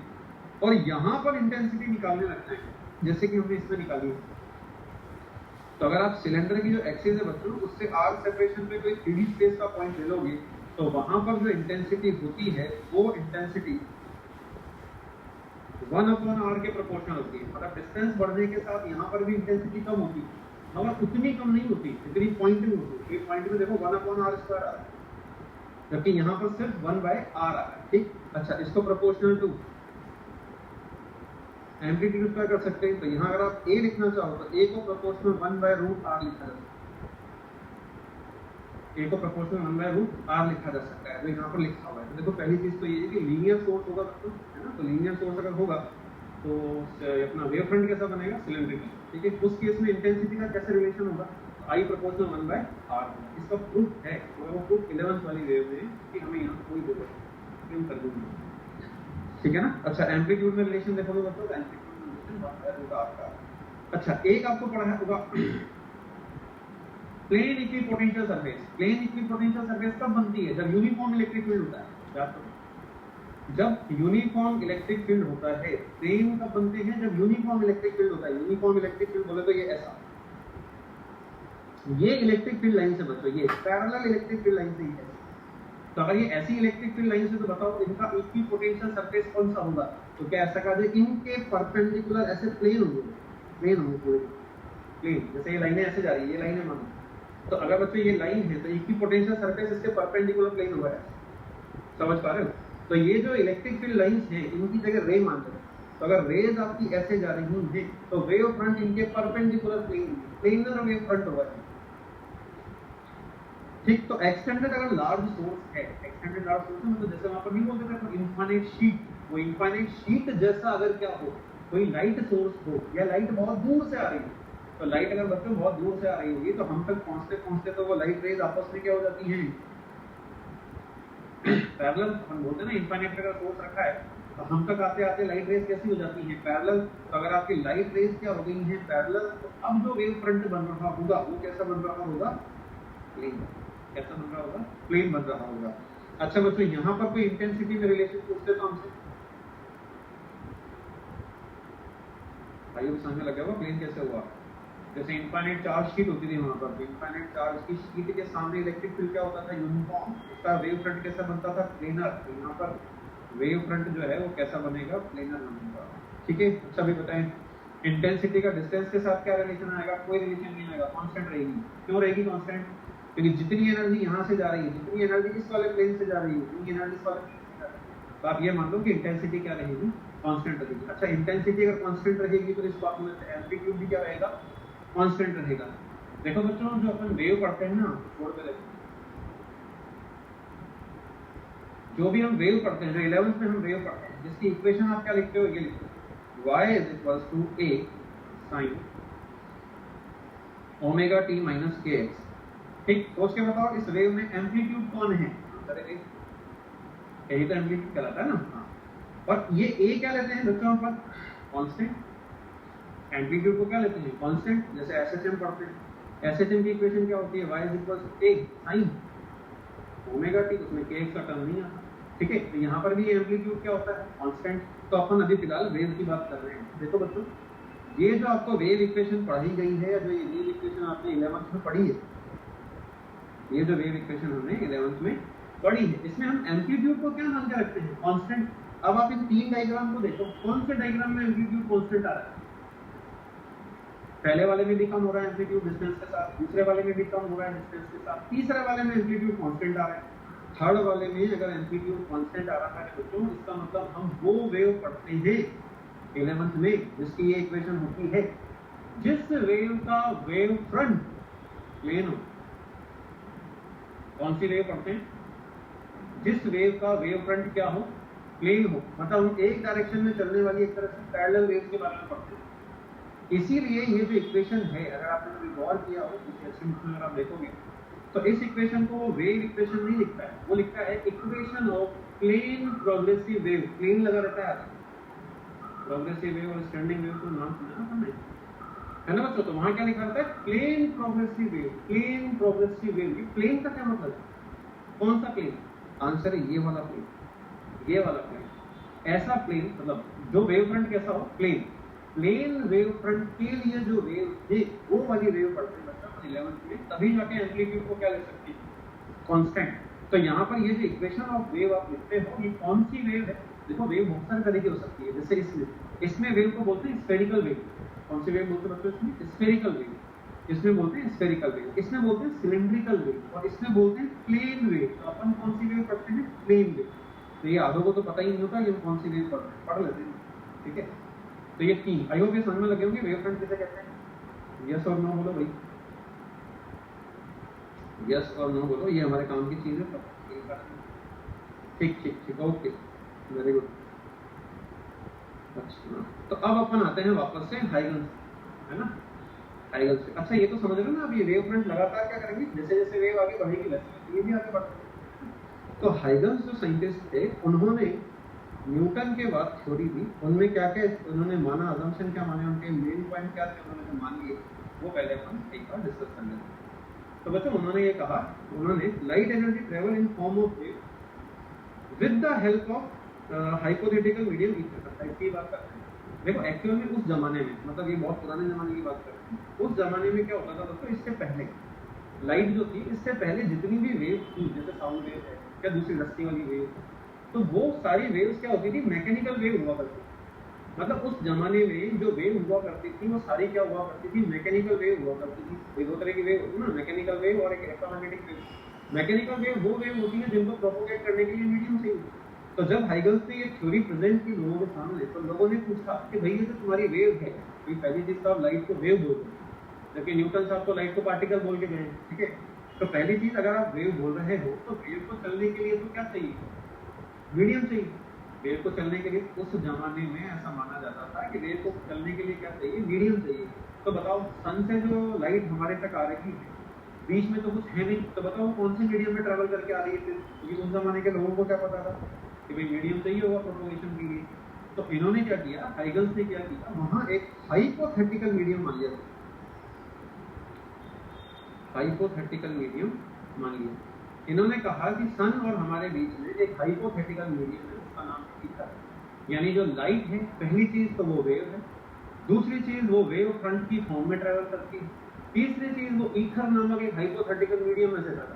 और यहाँ पर इंटेंसिटी निकालने लगते हैं, जैसे कि हमने इसमें निकाली है, तो अगर आप सिलेंडर की जो एक्सिस है बच्चों, उससे r सेपरेशन पे कोई 3D स्पेस का पॉइंट ले लोगे, तो वहां पर जो इंटेंसिटी होती है वो इंटेंसिटी 1/r के प्रोपोर्शनल होती है। मतलब डिस्टेंस बढ़ने के साथ यहाँ पर भी इंटेंसिटी कम होती है, मगर उतनी कम नहीं होती जितनी पॉइंट में होती है। पॉइंट में देखो 1/r² आ रहा है, जबकि यहाँ पर सिर्फ 1/r आ रहा है, ठीक। अच्छा, इसको प्रोपोर्शनल टू एम्पलीट्यूड क्या कर सकते हैं, तो यहाँ अगर आप a लिखना चाहो तो a को प्रोपोर्शनल 1/√r लिखा जा सकता है, a को प्रोपोर्शनल 1/√r लिखा जा सकता है, जो यहाँ पर लिखा हुआ है। तो देखो पहली चीज तो ये है कि लीनियर सोर्स होगा तो, है ना, तो लीनियर सोर्स अगर होगा तो अपना वेव फ्रंट कैसा बनेगा, सिलेंड्रिकल, ठीक है। उस केस में इंटेंसिटी का कैसे रिलेशन होगा, I प्रोपोर्शनल 1/r। इसका प्रूफ है, वो प्रूफ 11th वाली वेव में कि हमें यहाँ कोई जरूरत नहीं कर दूंगी, ठीक है ना। अच्छा, एम्पलीट्यूड में रिलेशन देखोगे मतलब एम्पलीट्यूड में रिलेशन 1/√r का। अच्छा, एक आपको पढ़ा होगा plane equipotential surface. Plane equipotential surface कब बनती है, जब यूनिफॉर्म इलेक्ट्रिक फील्ड होता है। याद करो, जब यूनिफॉर्म इलेक्ट्रिक फील्ड होता है। प्लेन कब बनते हैं, जब यूनिफॉर्म इलेक्ट्रिक फील्ड होता है। यूनिफॉर्म इलेक्ट्रिक फील्ड बोले तो ये ऐसा, ये इलेक्ट्रिक फील्ड लाइन से बचो, ये पैरेलल इलेक्ट्रिक फील्ड लाइन से ही है। तो अगर ये ऐसी इलेक्ट्रिक फील्ड लाइन से, तो बताओ इनका इक्विपोटेंशियल सरफेस कौन सा होगा। तो क्या ऐसा कहा जाए, इनके परपेंडिकुलर ऐसे प्लेन होंगे, प्लेन होंगे पूरे प्लेन। जैसे ये लाइनें ऐसे जा रही है, ये लाइनें मानो, तो अगर बच्चों ये लाइन है तो इक्विपोटेंशियल सरफेस इसके परपेंडिकुलर प्लेन होगा, समझ पा रहे हो। तो ये जो इलेक्ट्रिक फील्ड लाइंस हैं, इनकी जगह रे मान लो। तो अगर रेज आपकी ऐसे जा रही हैं तो वेव फ्रंट इनके परपेंडिकुलर प्लेनर वेव फ्रंट होगा, ठीक। तो एक्सटेंडेड अगर लार्ज सोर्स है, एक्सटेंडेड लार्ज सोर्स है मतलब जैसे वहां पर नहीं बोलते थे इनफाइनाइट शीट, वो इनफाइनाइट शीट जैसा अगर क्या हो, कोई लाइट सोर्स हो या लाइट बहुत दूर से आ रही है, तो लाइट अगर बच्चों बहुत दूर से आ रही होगी तो हम तक पहुंचते पहुंचते तो वो लाइट रेज आपस में क्या हो जाती हैं, पैरेलल। हम बोलते हैं ना इनफाइनाइट अगर सोर्स रखा है तो हम तक आते आते लाइट रेज कैसी हो जाती हैं, पैरेलल। तो अगर आपकी लाइट रेज क्या हो गई हैं, पैरेलल, तो अब जो वेव फ्रंट बन रहा होगा वो कैसा बन रहा होगा, प्लेन। कैसा बन रहा होगा, प्लेन बन रहा होगा। अच्छा बच्चों, यहाँ पर कोई इंटेंसिटी में रिलेशन पूछते तो हमसे भाइयों को समझ लगा होगा प्लेन कैसे हुआ। जैसे इनफाइनाइट चार्ज शीट होती थी वहां पर, इनफाइनाइट चार्ज की शीट के सामने इलेक्ट्रिक फील्ड क्या होता था, यूनिफॉर्म। उसका वेव फ्रंट कैसा बनता था, प्लेनर। तो यहाँ पर वेव फ्रंट जो है वो कैसा बनेगा, प्लेनर बनेगा, ठीक है। अच्छा भी बताएं, इंटेंसिटी का डिस्टेंस के साथ क्या रिलेशन आएगा, कोई रिलेशन नहीं आएगा, कांस्टेंट रहेगी। क्यों रहेगी कांस्टेंट, क्योंकि जितनी एनर्जी यहाँ से जा रही है, जितनी एनर्जी इस वाले प्लेन से जा रही है, उतनी एनर्जी इस वाले प्लेन से जा रही है। तो आप ये मान लो कि इंटेंसिटी क्या रहेगी, कांस्टेंट रहेगी। अच्छा, इंटेंसिटी अगर कांस्टेंट रहेगी तो इस बात में एम्पलीट्यूड भी क्या रहेगा, कांस्टेंट रहेगा। देखो बच्चों, जो अपन वेव पढ़ते हैं ना, बोर्ड पे देखो, जो भी हम वेव पढ़ते हैं, जो 11th में हम वेव पढ़ते हैं, जिसकी इक्वेशन आप क्या लिखते हो, ये लिखते हो, y = a sin omega t - kx, ठीक। सोच के बताओ इस वेव में एम्पलीट्यूड कौन है, यही तो एम्पलीट्यूड कहलाता है ना। हाँ, और ये a क्या लेते हैं बच्चों पर, कांस्टेंट। एम्पलीट्यूड को क्या लेते हैं, कांस्टेंट। जैसे एसएचएम पढ़ते हैं, एसएचएम की इक्वेशन क्या होती है, y = a sin omega t, उसमें kx का टर्म नहीं आता, ठीक है। तो यहाँ पर भी एम्पलीट्यूड क्या होता है, कांस्टेंट। तो अपन अभी फिलहाल वेव की बात कर रहे हैं। देखो बच्चों, ये जो आपको वेव इक्वेशन पढ़ाई गई है, या जो ये वेव इक्वेशन आपने 11th में पढ़ी है, ये जो वेव इक्वेशन हमने 11th में पढ़ी है, इसमें हम एम्पलीट्यूड को क्या मान के रखते हैं, कांस्टेंट। अब आप इन तीन डायग्राम को देखो, कौन से डायग्राम में एम्पलीट्यूड कांस्टेंट आ रहा है, पहले वाले में भी कम हो रहा है एम्पलीट्यूड डिस्टेंस के साथ, दूसरे वाले में भी कम हो रहा है डिस्टेंस के साथ, तीसरे वाले में एम्पलीट्यूड कांस्टेंट आ रहा है, थर्ड वाले में अगर एम्पलीट्यूड कांस्टेंट आ रहा है बच्चों, इसका मतलब हम वो वेव पढ़ते हैं 11th में जिसकी ये इक्वेशन होती है, जिस वेव का वेव फ्रंट प्लेन हो। कौन सी वेव पढ़ते हैं, जिस वेव का वेव फ्रंट क्या हो, प्लेन हो। मतलब हम एक डायरेक्शन में चलने वाली एक तरह से पैरेलल वेव के बारे में पढ़ते हैं। इसीलिए ये जो इक्वेशन है, अगर आपने कभी गौर किया हो किसी में अगर आप देखोगे तो इस इक्वेशन को वो वेव इक्वेशन नहीं लिखता है, वो लिखता है equation of plane progressive wave. Plane लगा रहता है, प्रोग्रेसिव वेव और स्टैंडिंग वेव को नाम सुना ना हमने, है ना बच्चों। तो वहां क्या लिखा रहता है, plane progressive wave. Plane progressive wave, plane का क्या मतलब है, कौन सा प्लेन, आंसर है ये वाला प्लेन, ये वाला प्लेन। ऐसा प्लेन मतलब जो वेव फ्रंट कैसा हो, प्लेन। प्लेन वेव फ्रंट के लिए जो वेव है वो वाली वेव पढ़ते हैं बच्चा 11th में, तभी जाके एम्पलीट्यूड को क्या ले सकती है, कांस्टेंट। तो यहाँ पर ये जो इक्वेशन ऑफ वेव आप लिखते हो, ये कौन सी वेव है। देखो वेव बहुत सारे तरीके हो सकती है, जैसे इसमें वेव को बोलते हैं स्फेरिकल वेव। कौन सी वेव बोलते हैं बच्चों, इसमें स्फेरिकल वेव। इसमें बोलते हैं स्फेरिकल वेव, इसमें बोलते हैं सिलिंड्रिकल वेव, और इसमें बोलते हैं प्लेन वेव। तो अपन कौन सी वेव पढ़ते हैं? Plane wave. तो ये आधों को तो पता ही नहीं होता कि हम कौन सी वेव पढ़ रहे हैं, पढ़ लेते हैं, ठीक है। तो ये तीन, आई होप ये समझ में लगे होंगे वेव फ्रंट किसे कहते हैं। यस और नो बोलो भाई, यस और नो बोलो, ये हमारे काम की चीज है। ठीक ठीक ठीक, ओके, वेरी गुड। अच्छा, तो अब अपन आते हैं वापस से हाइगन्स, है ना, हाइगन्स से। अच्छा, ये तो समझ रहे हो ना, अब ये वेव फ्रंट लगातार क्या करेंगे, जैसे जैसे वेव आगे बढ़ेगी वैसे ये भी आगे बढ़ेगा। तो हाइगन्स जो साइंटिस्ट थे, उन्होंने न्यूटन के बाद थ्योरी दी, उनमें क्या क्या उन्होंने माना, अजम्पशन क्या माने, उनके मेन पॉइंट क्या थे, उन्होंने जो मान लिए वो पहले अपन एक बार डिस्कस कर लेते हैं। तो बच्चों, उन्होंने ये कहा, उन्होंने light energy travel in form of wave with the help of hypothetical medium ether की बात करते हैं। देखो एक्चुअल में उस जमाने में, मतलब ये बहुत पुराने जमाने की बात करते हैं, उस जमाने में क्या होता था दोस्तों, इससे पहले लाइट जो थी, इससे पहले जितनी भी वेव थी, जैसे साउंड वेव है या दूसरी रस्ती वाली वेव, तो वो सारी वेव्स क्या होती थी, मैकेनिकल वेव हुआ करती थी। मतलब उस जमाने में जो वेव हुआ करती थी वो सारी क्या हुआ करती थी, मैकेनिकल वेव हुआ करती थी। दो तरह की वेव होती है ना, मैकेनिकल वेव और एक इलेक्ट्रोमैग्नेटिक वेव। मैकेनिकल वेव वो वेव होती है जिनको प्रोपोगेट करने के लिए मीडियम चाहिए। तो जब हाइगन्स ने ये थ्योरी प्रेजेंट की लोगों के सामने, तो लोगों ने पूछा कि भाई ये तो तुम्हारी वेव है, तो पहली चीज तो आप लाइट को वेव बोल रहे हैं, जबकि न्यूटन साहब को लाइट को पार्टिकल बोल के गए, ठीक है। तो पहली चीज, अगर आप वेव बोल रहे हो तो वेव को चलने के लिए तो क्या चाहिए, मीडियम चाहिए। वेव को चलने के लिए उस जमाने में ऐसा माना जाता था कि वेव को चलने के लिए क्या चाहिए, मीडियम चाहिए। तो बताओ, सन से जो लाइट हमारे तक आ रही है, बीच में तो कुछ है नहीं, तो बताओ कौन से मीडियम में ट्रैवल करके आ रही है फिर, क्योंकि उस जमाने के लोगों को क्या पता था कि भाई मीडियम चाहिए होगा प्रोपोगेशन के लिए। तो इन्होंने क्या किया, हाइगन्स ने क्या किया, वहां एक हाइपोथेटिकल मीडियम मान लिया, हाइपोथेटिकल मीडियम मान लिया। इन्होंने कहा कि सन और हमारे बीच में एक हाइपोथेटिकल मीडियम है, उसका नाम है ईथर। यानी जो लाइट है, पहली चीज तो वो वेव है, दूसरी चीज वो वेव फ्रंट की फॉर्म में ट्रैवल करती है, तीसरी चीज वो ईथर नामक एक हाइपोथेटिकल मीडियम में से जाता।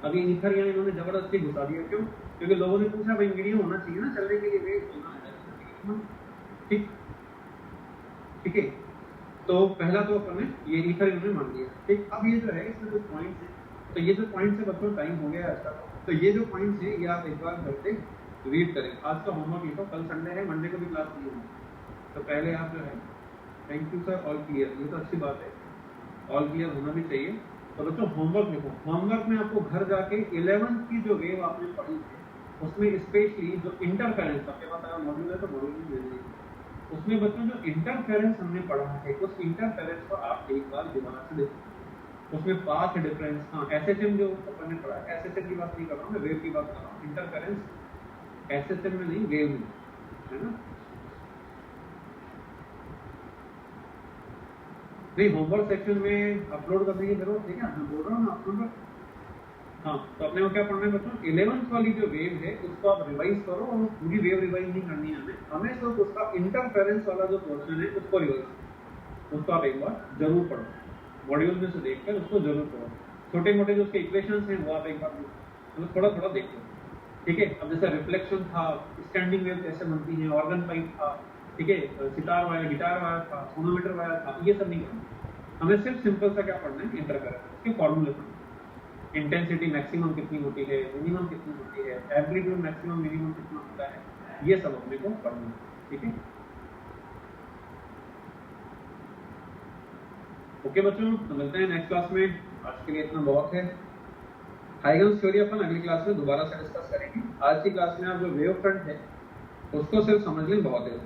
अभी ईथर यहाँ इन्होंने जबरदस्ती घुसा दिया, क्यों? क्योंकि लोगों ने पूछा भाई मीडियम होना चाहिए ना चलने के लिए, वेव होना है, ठीक ठीक है। तो पहला तो अपन ने ये ईथर इन्होंने मान लिया, ठीक। अब ये जो है, इसमें जो पॉइंट्स है, तो ये जो पॉइंट से बच्चों टाइम हो गया आज का, तो ये जो पॉइंट्स है ये आप एक बार घर पे रीड करें। आज का होमवर्क लिखो, कल संडे है, मंडे को भी क्लास नहीं होगी, तो पहले आप जो है, thank you sir, all clear, ये तो अच्छी बात है, ऑल क्लियर होना भी चाहिए। तो बच्चों होमवर्क लिखो, होमवर्क में आपको घर जाके 11th की जो वेव आपने पढ़ी है, उसमें स्पेशली जो इंटरफेरेंस, आपके पास अगर मॉड्यूल है तो मॉड्यूल में दे दीजिए, उसमें बच्चों जो इंटरफेरेंस हमने पढ़ा है, उस इंटरफेरेंस को आप एक बार दोबारा से देखो। उसमें पाथ डिफरेंस, हाँ एसएचएम जो अपन ने पढ़ा है, एसएचएम की बात नहीं कर रहा हूँ मैं, वेव की बात कर रहा हूँ। इंटरफेरेंस एसएचएम में नहीं, वेव में, है ना। नहीं, होमवर्क सेक्शन में अपलोड कर दीजिए जरूर, ठीक है, मैं बोल रहा हूँ ना अपलोड। हाँ, तो अपने को क्या पढ़ना है बच्चों, 11th वाली जो वेव है उसको आप रिवाइज करो, और पूरी वेव रिवाइज नहीं करनी है हमें सिर्फ उसका इंटरफेरेंस वाला जो पोर्शन है उसको रिवाइज, उसको आप एक बार जरूर पढ़ो, मॉड्यूल में से देखकर उसको जरूर पढ़ो। छोटे मोटे जो उसके इक्वेशंस हैं वो आप एक बार मतलब थोड़ा थोड़ा देख लो, ठीक है। अब जैसे रिफ्लेक्शन था, स्टैंडिंग वेव कैसे बनती है, ऑर्गन पाइप था, ठीक है, सितार वायर, गिटार वायर था, सोनोमीटर वायर था, ये सब नहीं करना हमें, सिर्फ सिंपल सा क्या पढ़ना है, इंटरफेरेंस, उसके फॉर्मूले पढ़ना, इंटेंसिटी मैक्सिमम कितनी होती है, मिनिमम कितनी होती है, एम्पलीट्यूड मैक्सिमम मिनिमम कितना होता है, ये सब अपने को पढ़ना है, ठीक है। ओके बच्चों, तो मिलते हैं नेक्स्ट क्लास में, आज के लिए इतना बहुत है। हाइगन्स थ्योरी अपन अगली क्लास में दोबारा से डिस्कस करेंगे। आज की क्लास में आप जो वेव फ्रंट है उसको सिर्फ समझ लें, बहुत है।